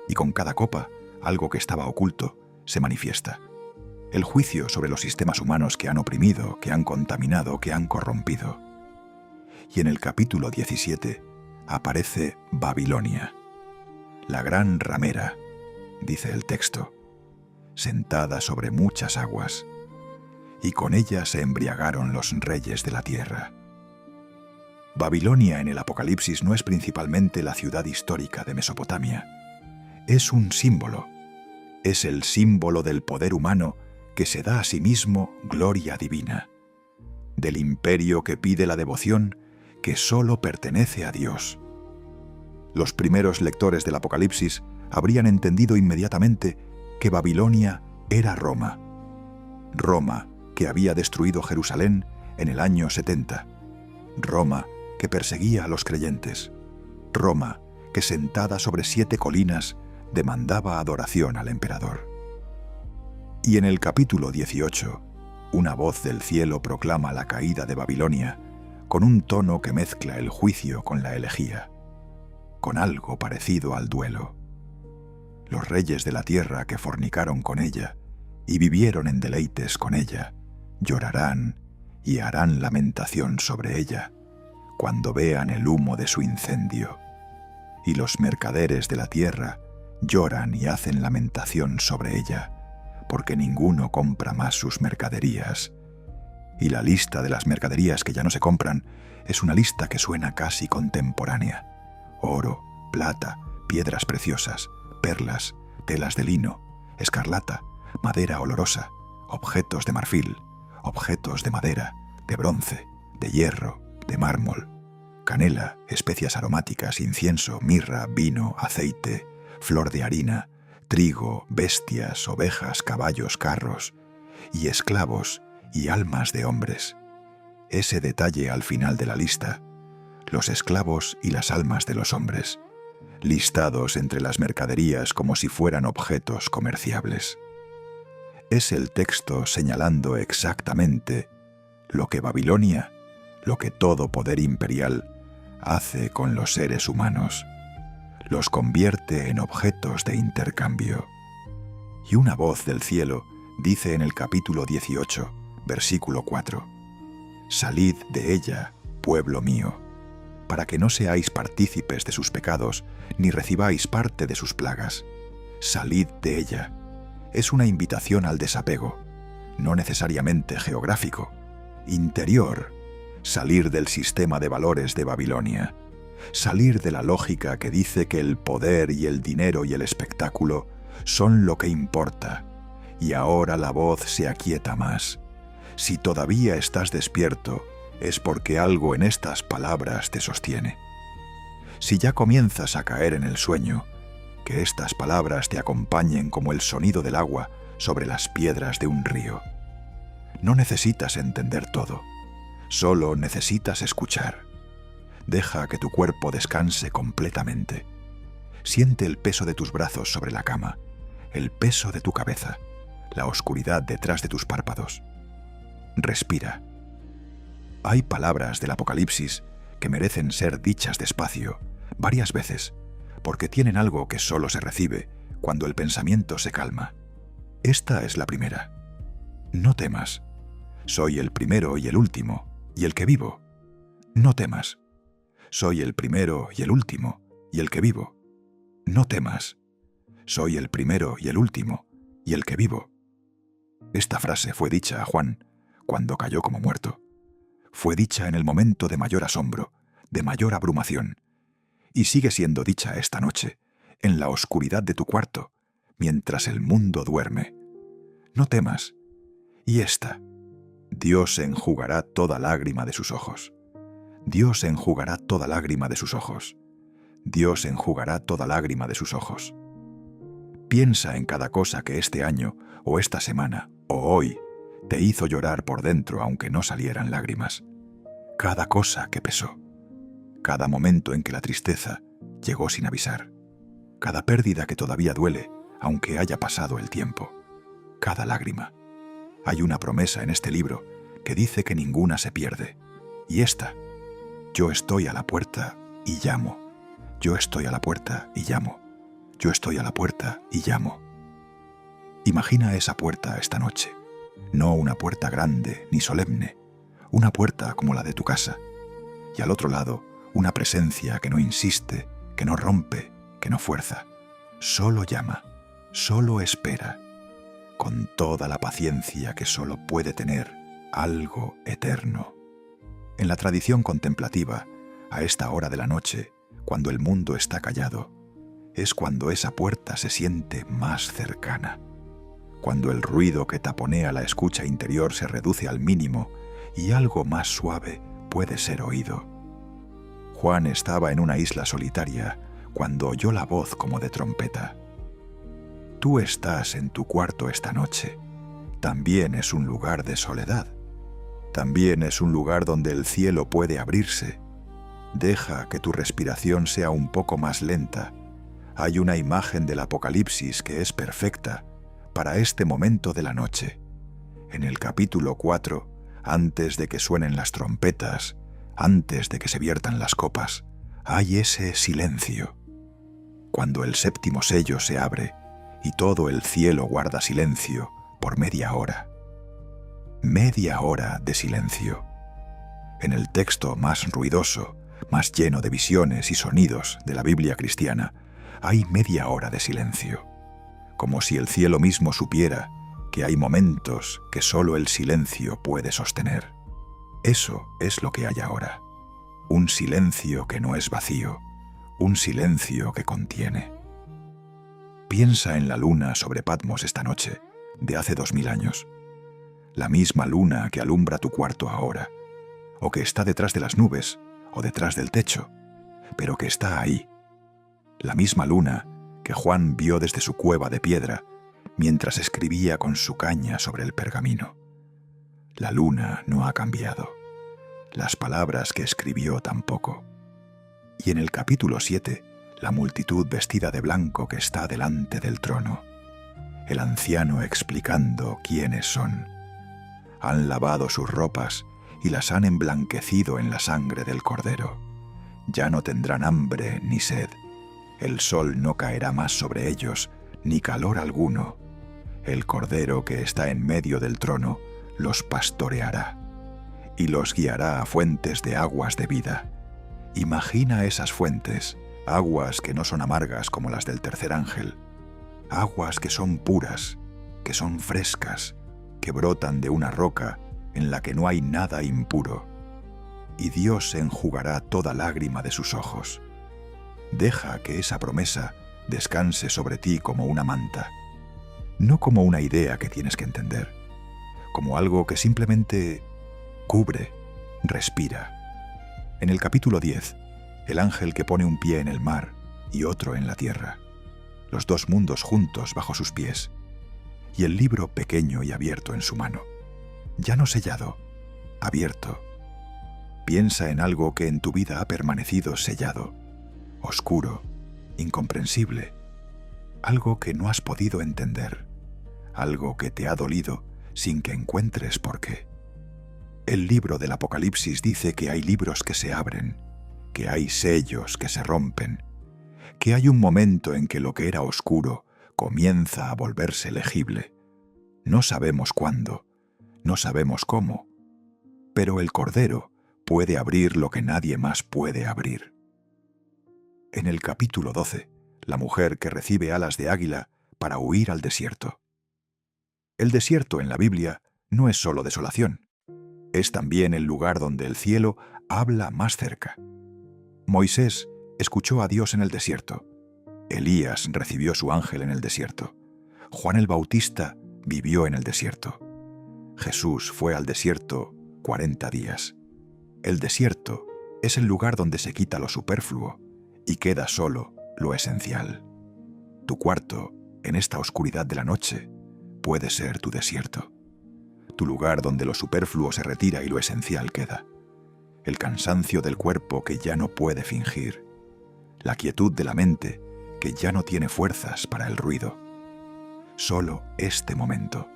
Y con cada copa, algo que estaba oculto se manifiesta. El juicio sobre los sistemas humanos que han oprimido, que han contaminado, que han corrompido. Y en el capítulo 17 aparece Babilonia, la gran ramera, dice el texto, sentada sobre muchas aguas, y con ella se embriagaron los reyes de la tierra. Babilonia en el Apocalipsis no es principalmente la ciudad histórica de Mesopotamia. Es un símbolo. Es el símbolo del poder humano que se da a sí mismo gloria divina, del imperio que pide la devoción que solo pertenece a Dios. Los primeros lectores del Apocalipsis habrían entendido inmediatamente que Babilonia era Roma. Roma, que había destruido Jerusalén, en el año 70. Roma, que perseguía a los creyentes. Roma, que sentada sobre 7 colinas, demandaba adoración al emperador. Y en el capítulo 18, una voz del cielo proclama la caída de Babilonia, con un tono que mezcla el juicio con la elegía, con algo parecido al duelo. Los reyes de la tierra que fornicaron con ella y vivieron en deleites con ella, llorarán y harán lamentación sobre ella, cuando vean el humo de su incendio. Y los mercaderes de la tierra lloran y hacen lamentación sobre ella, porque ninguno compra más sus mercaderías. Y la lista de las mercaderías que ya no se compran es una lista que suena casi contemporánea. Oro, plata, piedras preciosas, perlas, telas de lino, escarlata, madera olorosa, objetos de marfil, objetos de madera, de bronce, de hierro, de mármol, canela, especias aromáticas, incienso, mirra, vino, aceite, flor de harina, trigo, bestias, ovejas, caballos, carros, y esclavos y almas de hombres. Ese detalle al final de la lista, los esclavos y las almas de los hombres, listados entre las mercaderías como si fueran objetos comerciables. Es el texto señalando exactamente lo que Babilonia, lo que todo poder imperial, hace con los seres humanos. Los convierte en objetos de intercambio. Y una voz del cielo dice en el capítulo 18, versículo 4, «Salid de ella, pueblo mío, para que no seáis partícipes de sus pecados, ni recibáis parte de sus plagas. Salid de ella». Es una invitación al desapego, no necesariamente geográfico, interior, salir del sistema de valores de Babilonia, salir de la lógica que dice que el poder y el dinero y el espectáculo son lo que importa, y ahora la voz se aquieta más. Si todavía estás despierto, es porque algo en estas palabras te sostiene. Si ya comienzas a caer en el sueño, que estas palabras te acompañen como el sonido del agua sobre las piedras de un río. No necesitas entender todo, solo necesitas escuchar. Deja que tu cuerpo descanse completamente. Siente el peso de tus brazos sobre la cama, el peso de tu cabeza, la oscuridad detrás de tus párpados. Respira. Hay palabras del Apocalipsis que merecen ser dichas despacio, varias veces, porque tienen algo que solo se recibe cuando el pensamiento se calma. Esta es la primera. No temas. Soy el primero y el último, y el que vivo. No temas. Soy el primero y el último, y el que vivo. No temas. Soy el primero y el último, y el que vivo. Esta frase fue dicha a Juan cuando cayó como muerto. Fue dicha en el momento de mayor asombro, de mayor abrumación, y sigue siendo dicha esta noche, en la oscuridad de tu cuarto, mientras el mundo duerme. No temas. Y esta: Dios enjugará toda lágrima de sus ojos. Dios enjugará toda lágrima de sus ojos. Dios enjugará toda lágrima de sus ojos. Piensa en cada cosa que este año, o esta semana, o hoy, te hizo llorar por dentro aunque no salieran lágrimas. Cada cosa que pesó. Cada momento en que la tristeza llegó sin avisar. Cada pérdida que todavía duele, aunque haya pasado el tiempo. Cada lágrima. Hay una promesa en este libro que dice que ninguna se pierde. Y esta: yo estoy a la puerta y llamo. Yo estoy a la puerta y llamo. Yo estoy a la puerta y llamo. Imagina esa puerta esta noche. No una puerta grande ni solemne, una puerta como la de tu casa. Y al otro lado, una presencia que no insiste, que no rompe, que no fuerza. Solo llama, solo espera, con toda la paciencia que solo puede tener algo eterno. En la tradición contemplativa, a esta hora de la noche, cuando el mundo está callado, es cuando esa puerta se siente más cercana, cuando el ruido que taponea la escucha interior se reduce al mínimo y algo más suave puede ser oído. Juan estaba en una isla solitaria cuando oyó la voz como de trompeta. Tú estás en tu cuarto esta noche. También es un lugar de soledad. También es un lugar donde el cielo puede abrirse. Deja que tu respiración sea un poco más lenta. Hay una imagen del Apocalipsis que es perfecta para este momento de la noche. En el capítulo 4, antes de que suenen las trompetas, antes de que se viertan las copas, hay ese silencio. Cuando el séptimo sello se abre y todo el cielo guarda silencio por media hora. Media hora de silencio. En el texto más ruidoso, más lleno de visiones y sonidos de la Biblia cristiana, hay media hora de silencio, como si el cielo mismo supiera que hay momentos que solo el silencio puede sostener. Eso es lo que hay ahora. Un silencio que no es vacío, un silencio que contiene. Piensa en la luna sobre Patmos esta noche, de hace 2000 años. La misma luna que alumbra tu cuarto ahora, o que está detrás de las nubes, o detrás del techo, pero que está ahí. La misma luna que Juan vio desde su cueva de piedra mientras escribía con su caña sobre el pergamino. La luna no ha cambiado. Las palabras que escribió tampoco. Y en el capítulo 7, la multitud vestida de blanco que está delante del trono. El anciano explicando quiénes son. Han lavado sus ropas y las han emblanquecido en la sangre del Cordero. Ya no tendrán hambre ni sed. El sol no caerá más sobre ellos, ni calor alguno. El Cordero que está en medio del trono los pastoreará y los guiará a fuentes de aguas de vida. Imagina esas fuentes, aguas que no son amargas como las del tercer ángel, aguas que son puras, que son frescas, que brotan de una roca en la que no hay nada impuro. Y Dios enjugará toda lágrima de sus ojos. Deja que esa promesa descanse sobre ti como una manta, no como una idea que tienes que entender, como algo que simplemente cubre, respira. En el capítulo 10, el ángel que pone un pie en el mar y otro en la tierra, los dos mundos juntos bajo sus pies, y el libro pequeño y abierto en su mano, ya no sellado, abierto. Piensa en algo que en tu vida ha permanecido sellado, oscuro, incomprensible, algo que no has podido entender, algo que te ha dolido sin que encuentres por qué. El libro del Apocalipsis dice que hay libros que se abren, que hay sellos que se rompen, que hay un momento en que lo que era oscuro comienza a volverse legible. No sabemos cuándo, no sabemos cómo, pero el Cordero puede abrir lo que nadie más puede abrir. En el capítulo 12, la mujer que recibe alas de águila para huir al desierto. El desierto en la Biblia no es solo desolación, es también el lugar donde el cielo habla más cerca. Moisés escuchó a Dios en el desierto. Elías recibió su ángel en el desierto. Juan el Bautista vivió en el desierto. Jesús fue al desierto 40 días. El desierto es el lugar donde se quita lo superfluo y queda solo lo esencial. Tu cuarto, en esta oscuridad de la noche, puede ser tu desierto. Tu lugar donde lo superfluo se retira y lo esencial queda. El cansancio del cuerpo que ya no puede fingir. La quietud de la mente que ya no tiene fuerzas para el ruido. Solo este momento.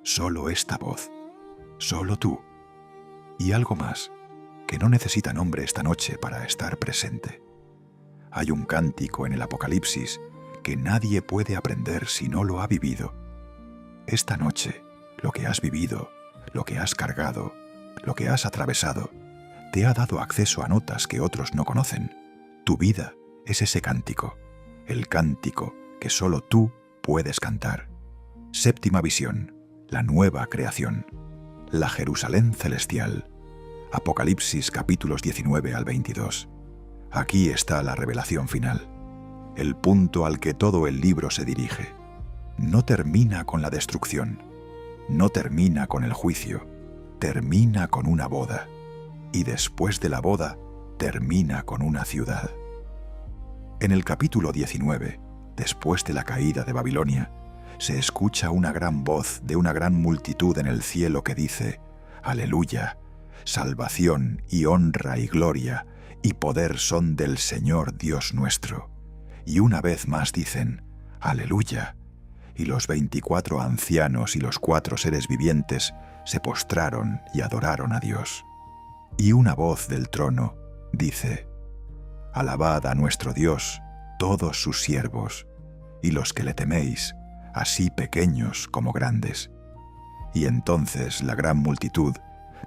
Solo esta voz. Solo tú. Y algo más que no necesita nombre esta noche para estar presente. Hay un cántico en el Apocalipsis que nadie puede aprender si no lo ha vivido. Esta noche, lo que has vivido, lo que has cargado, lo que has atravesado, te ha dado acceso a notas que otros no conocen. Tu vida es ese cántico, el cántico que solo tú puedes cantar. Séptima visión, la nueva creación, la Jerusalén celestial. Apocalipsis capítulos 19 al 22. Aquí está la revelación final, el punto al que todo el libro se dirige. No termina con la destrucción, no termina con el juicio, termina con una boda, y después de la boda, termina con una ciudad. En el capítulo 19, después de la caída de Babilonia, se escucha una gran voz de una gran multitud en el cielo que dice: Aleluya. Salvación y honra y gloria y poder son del Señor Dios nuestro. Y una vez más dicen, Aleluya. Y los 24 ancianos y los 4 seres vivientes se postraron y adoraron a Dios. Y una voz del trono dice, Alabad a nuestro Dios, todos sus siervos, y los que le teméis, así pequeños como grandes. Y entonces la gran multitud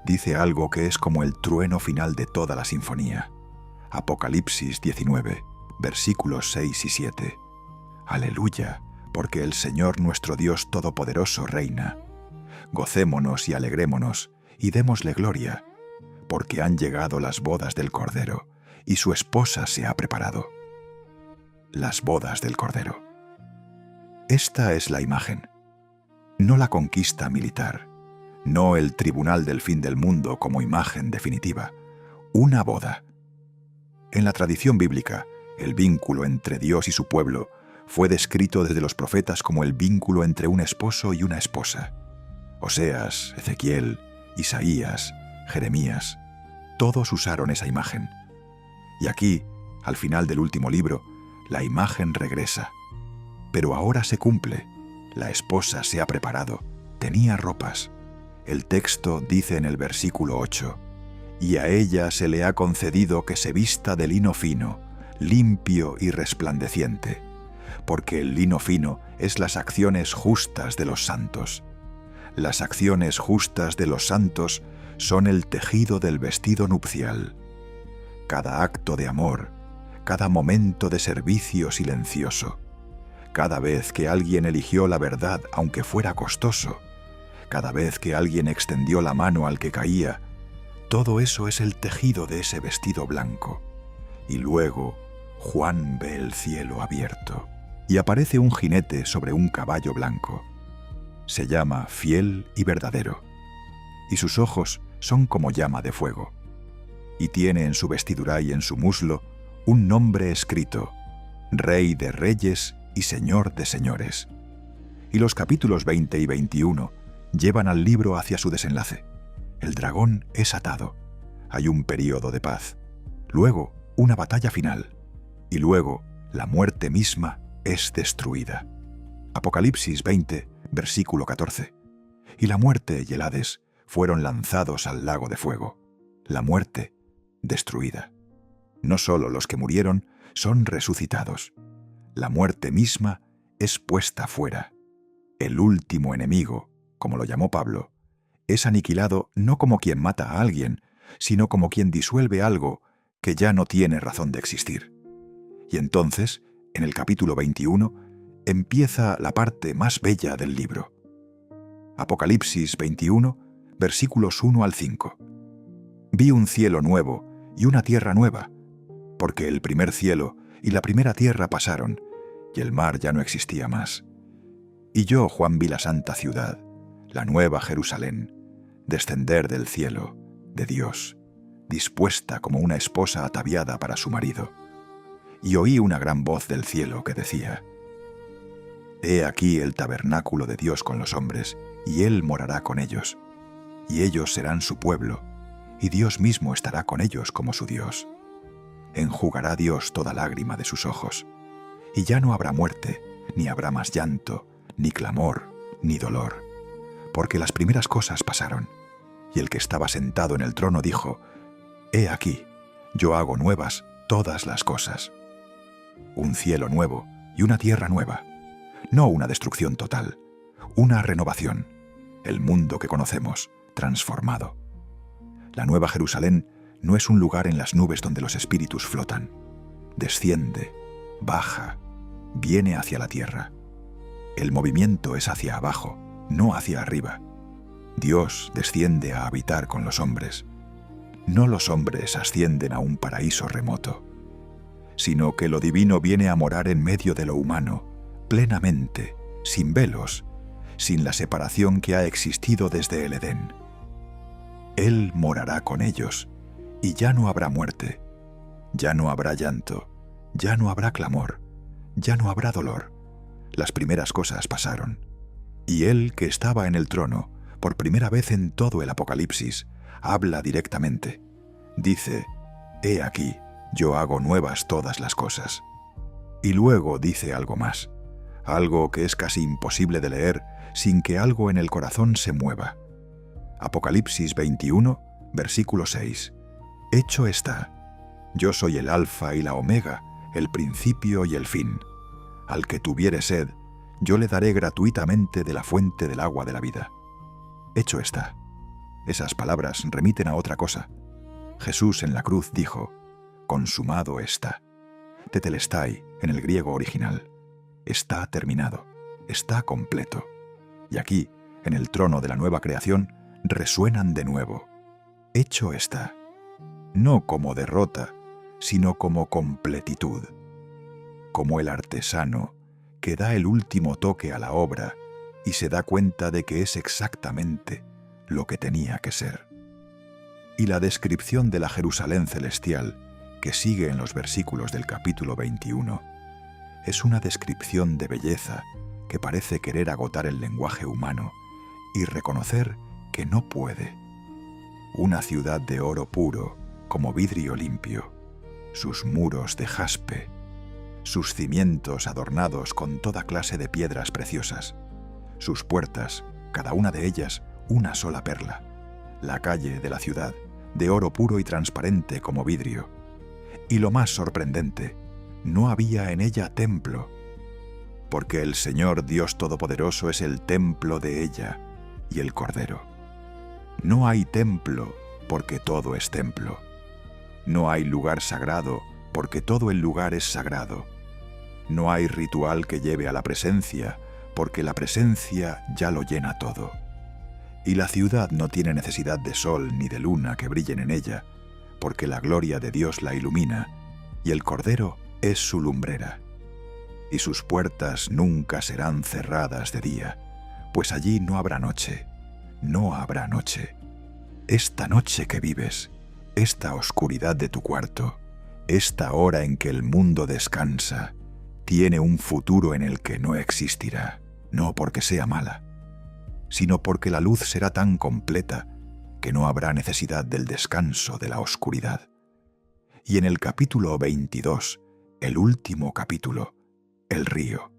dice algo que es como el trueno final de toda la sinfonía. Apocalipsis 19, versículos 6 y 7. Aleluya, porque el Señor nuestro Dios Todopoderoso reina. Gocémonos y alegrémonos, y démosle gloria, porque han llegado las bodas del Cordero, y su esposa se ha preparado. Las bodas del Cordero. Esta es la imagen. No la conquista militar, no el tribunal del fin del mundo como imagen definitiva, una boda. En la tradición bíblica, el vínculo entre Dios y su pueblo fue descrito desde los profetas como el vínculo entre un esposo y una esposa. Oseas, Ezequiel, Isaías, Jeremías, todos usaron esa imagen. Y aquí, al final del último libro, la imagen regresa. Pero ahora se cumple. La esposa se ha preparado, tenía ropas. El texto dice en el versículo 8, y a ella se le ha concedido que se vista de lino fino, limpio y resplandeciente, porque el lino fino es las acciones justas de los santos. Las acciones justas de los santos son el tejido del vestido nupcial. Cada acto de amor, cada momento de servicio silencioso, cada vez que alguien eligió la verdad aunque fuera costoso, cada vez que alguien extendió la mano al que caía, todo eso es el tejido de ese vestido blanco. Y luego Juan ve el cielo abierto y aparece un jinete sobre un caballo blanco. Se llama Fiel y Verdadero, y sus ojos son como llama de fuego. Y tiene en su vestidura y en su muslo un nombre escrito, Rey de Reyes y Señor de Señores. Y los capítulos 20 y 21 llevan al libro hacia su desenlace. El dragón es atado. Hay un período de paz. Luego, una batalla final. Y luego, la muerte misma es destruida. Apocalipsis 20, versículo 14. Y la muerte y el Hades fueron lanzados al lago de fuego. La muerte destruida. No solo los que murieron son resucitados. La muerte misma es puesta fuera. El último enemigo, como lo llamó Pablo, es aniquilado no como quien mata a alguien, sino como quien disuelve algo que ya no tiene razón de existir. Y entonces, en el capítulo 21, empieza la parte más bella del libro. Apocalipsis 21, versículos 1 al 5. Vi un cielo nuevo y una tierra nueva, porque el primer cielo y la primera tierra pasaron, y el mar ya no existía más. Y yo, Juan, vi la santa ciudad, la nueva Jerusalén, descender del cielo, de Dios, dispuesta como una esposa ataviada para su marido. Y oí una gran voz del cielo que decía, He aquí el tabernáculo de Dios con los hombres, y Él morará con ellos, y ellos serán su pueblo, y Dios mismo estará con ellos como su Dios. Enjugará Dios toda lágrima de sus ojos, y ya no habrá muerte, ni habrá más llanto, ni clamor, ni dolor, porque las primeras cosas pasaron. Y el que estaba sentado en el trono dijo, He aquí, yo hago nuevas todas las cosas. Un cielo nuevo y una tierra nueva, no una destrucción total, una renovación, el mundo que conocemos, transformado. La nueva Jerusalén no es un lugar en las nubes donde los espíritus flotan. Desciende, baja, viene hacia la tierra. El movimiento es hacia abajo, no hacia arriba. Dios desciende a habitar con los hombres. No los hombres ascienden a un paraíso remoto, sino que lo divino viene a morar en medio de lo humano, plenamente, sin velos, sin la separación que ha existido desde el Edén. Él morará con ellos, y ya no habrá muerte, ya no habrá llanto, ya no habrá clamor, ya no habrá dolor. Las primeras cosas pasaron. Y Él que estaba en el trono por primera vez en todo el Apocalipsis, habla directamente. Dice: «He aquí, yo hago nuevas todas las cosas». Y luego dice algo más, algo que es casi imposible de leer sin que algo en el corazón se mueva. Apocalipsis 21, versículo 6. «Hecho está. Yo soy el Alfa y la Omega, el principio y el fin. Al que tuviere sed, yo le daré gratuitamente de la fuente del agua de la vida». Hecho está. Esas palabras remiten a otra cosa. Jesús en la cruz dijo: «Consumado está». Tetelestai en el griego original. Está terminado, está completo. Y aquí, en el trono de la nueva creación, resuenan de nuevo. Hecho está. No como derrota, sino como completitud. Como el artesano que da el último toque a la obra y se da cuenta de que es exactamente lo que tenía que ser. Y la descripción de la Jerusalén celestial, que sigue en los versículos del capítulo 21, es una descripción de belleza que parece querer agotar el lenguaje humano y reconocer que no puede. Una ciudad de oro puro, como vidrio limpio, sus muros de jaspe, sus cimientos adornados con toda clase de piedras preciosas, sus puertas, cada una de ellas una sola perla, la calle de la ciudad, de oro puro y transparente como vidrio. Y lo más sorprendente, no había en ella templo, porque el Señor Dios Todopoderoso es el templo de ella y el Cordero. No hay templo, porque todo es templo. No hay lugar sagrado, porque todo el lugar es sagrado. No hay ritual que lleve a la presencia, porque la presencia ya lo llena todo. Y la ciudad no tiene necesidad de sol ni de luna que brillen en ella, porque la gloria de Dios la ilumina, y el Cordero es su lumbrera. Y sus puertas nunca serán cerradas de día, pues allí no habrá noche, no habrá noche. Esta noche que vives, esta oscuridad de tu cuarto, esta hora en que el mundo descansa, tiene un futuro en el que no existirá, no porque sea mala, sino porque la luz será tan completa que no habrá necesidad del descanso de la oscuridad. Y en el capítulo 22, el último capítulo, el río.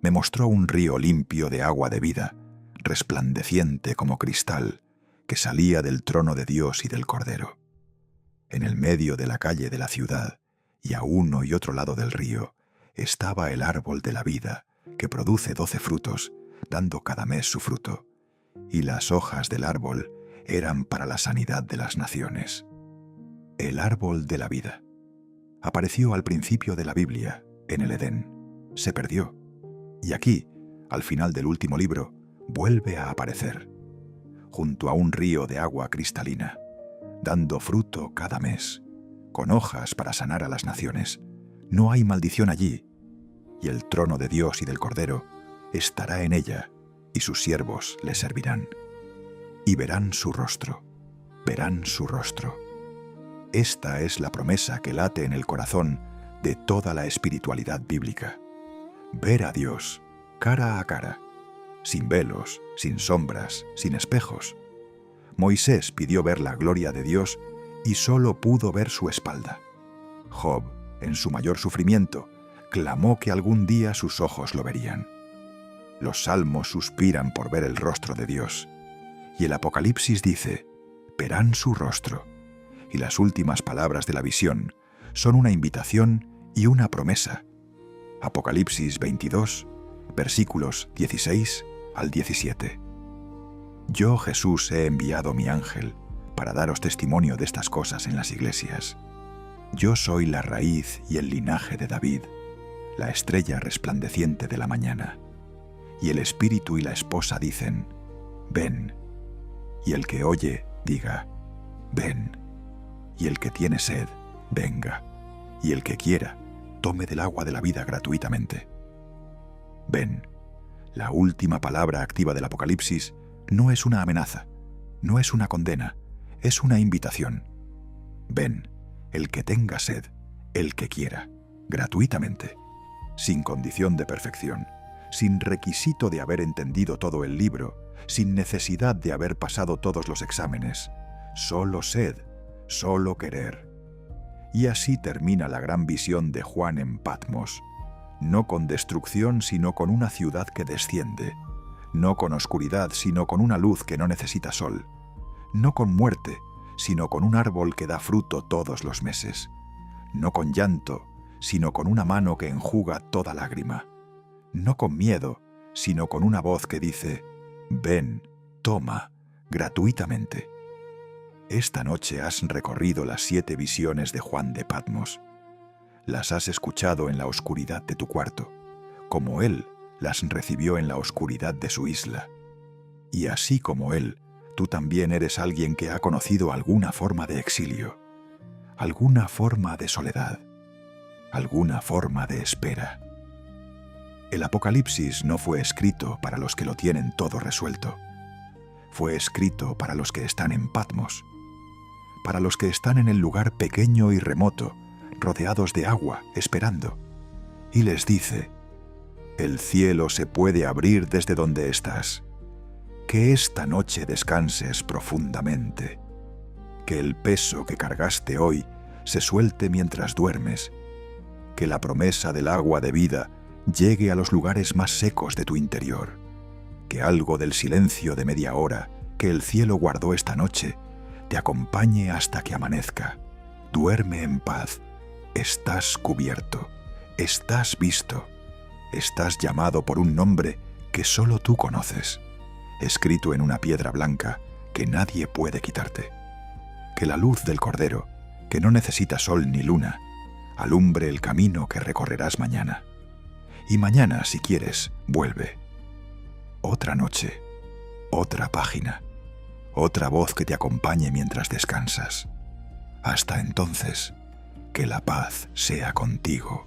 Me mostró un río limpio de agua de vida, resplandeciente como cristal, que salía del trono de Dios y del Cordero. En el medio de la calle de la ciudad, y a uno y otro lado del río, estaba el árbol de la vida, que produce 12 frutos, dando cada mes su fruto, y las hojas del árbol eran para la sanidad de las naciones. El árbol de la vida. Apareció al principio de la Biblia, en el Edén. Se perdió. Y aquí, al final del último libro, vuelve a aparecer, junto a un río de agua cristalina, dando fruto cada mes, con hojas para sanar a las naciones. No hay maldición allí, y el trono de Dios y del Cordero estará en ella, y sus siervos le servirán. Y verán su rostro, verán su rostro. Esta es la promesa que late en el corazón de toda la espiritualidad bíblica. Ver a Dios cara a cara, sin velos, sin sombras, sin espejos. Moisés pidió ver la gloria de Dios y solo pudo ver su espalda. Job, en su mayor sufrimiento, clamó que algún día sus ojos lo verían. Los salmos suspiran por ver el rostro de Dios. Y el Apocalipsis dice: verán su rostro. Y las últimas palabras de la visión son una invitación y una promesa. Apocalipsis 22, versículos 16 al 17. Yo, Jesús, he enviado mi ángel para daros testimonio de estas cosas en las iglesias. Yo soy la raíz y el linaje de David, la estrella resplandeciente de la mañana. Y el espíritu y la esposa dicen: ven. Y el que oye, diga: ven. Y el que tiene sed, venga. Y el que quiera, tome del agua de la vida gratuitamente. Ven. La última palabra activa del Apocalipsis no es una amenaza, no es una condena, es una invitación. Ven, el que tenga sed, el que quiera, gratuitamente, sin condición de perfección, sin requisito de haber entendido todo el libro, sin necesidad de haber pasado todos los exámenes. Solo sed, solo querer. Y así termina la gran visión de Juan en Patmos, no con destrucción, sino con una ciudad que desciende, no con oscuridad, sino con una luz que no necesita sol, no con muerte, sino con un árbol que da fruto todos los meses, no con llanto, sino con una mano que enjuga toda lágrima, no con miedo, sino con una voz que dice: ven, toma, gratuitamente. Esta noche has recorrido las 7 visiones de Juan de Patmos. Las has escuchado en la oscuridad de tu cuarto, como él las recibió en la oscuridad de su isla. Y así como él, tú también eres alguien que ha conocido alguna forma de exilio, alguna forma de soledad, alguna forma de espera. El Apocalipsis no fue escrito para los que lo tienen todo resuelto. Fue escrito para los que están en Patmos, para los que están en el lugar pequeño y remoto, rodeados de agua, esperando. Y les dice: el cielo se puede abrir desde donde estás. Que esta noche descanses profundamente. Que el peso que cargaste hoy se suelte mientras duermes. Que la promesa del agua de vida llegue a los lugares más secos de tu interior. Que algo del silencio de media hora que el cielo guardó esta noche te acompañe hasta que amanezca. Duerme en paz. Estás cubierto. Estás visto. Estás llamado por un nombre que solo tú conoces, escrito en una piedra blanca que nadie puede quitarte. Que la luz del Cordero, que no necesita sol ni luna, alumbre el camino que recorrerás mañana. Y mañana, si quieres, vuelve. Otra noche, otra página, otra voz que te acompañe mientras descansas. Hasta entonces, que la paz sea contigo.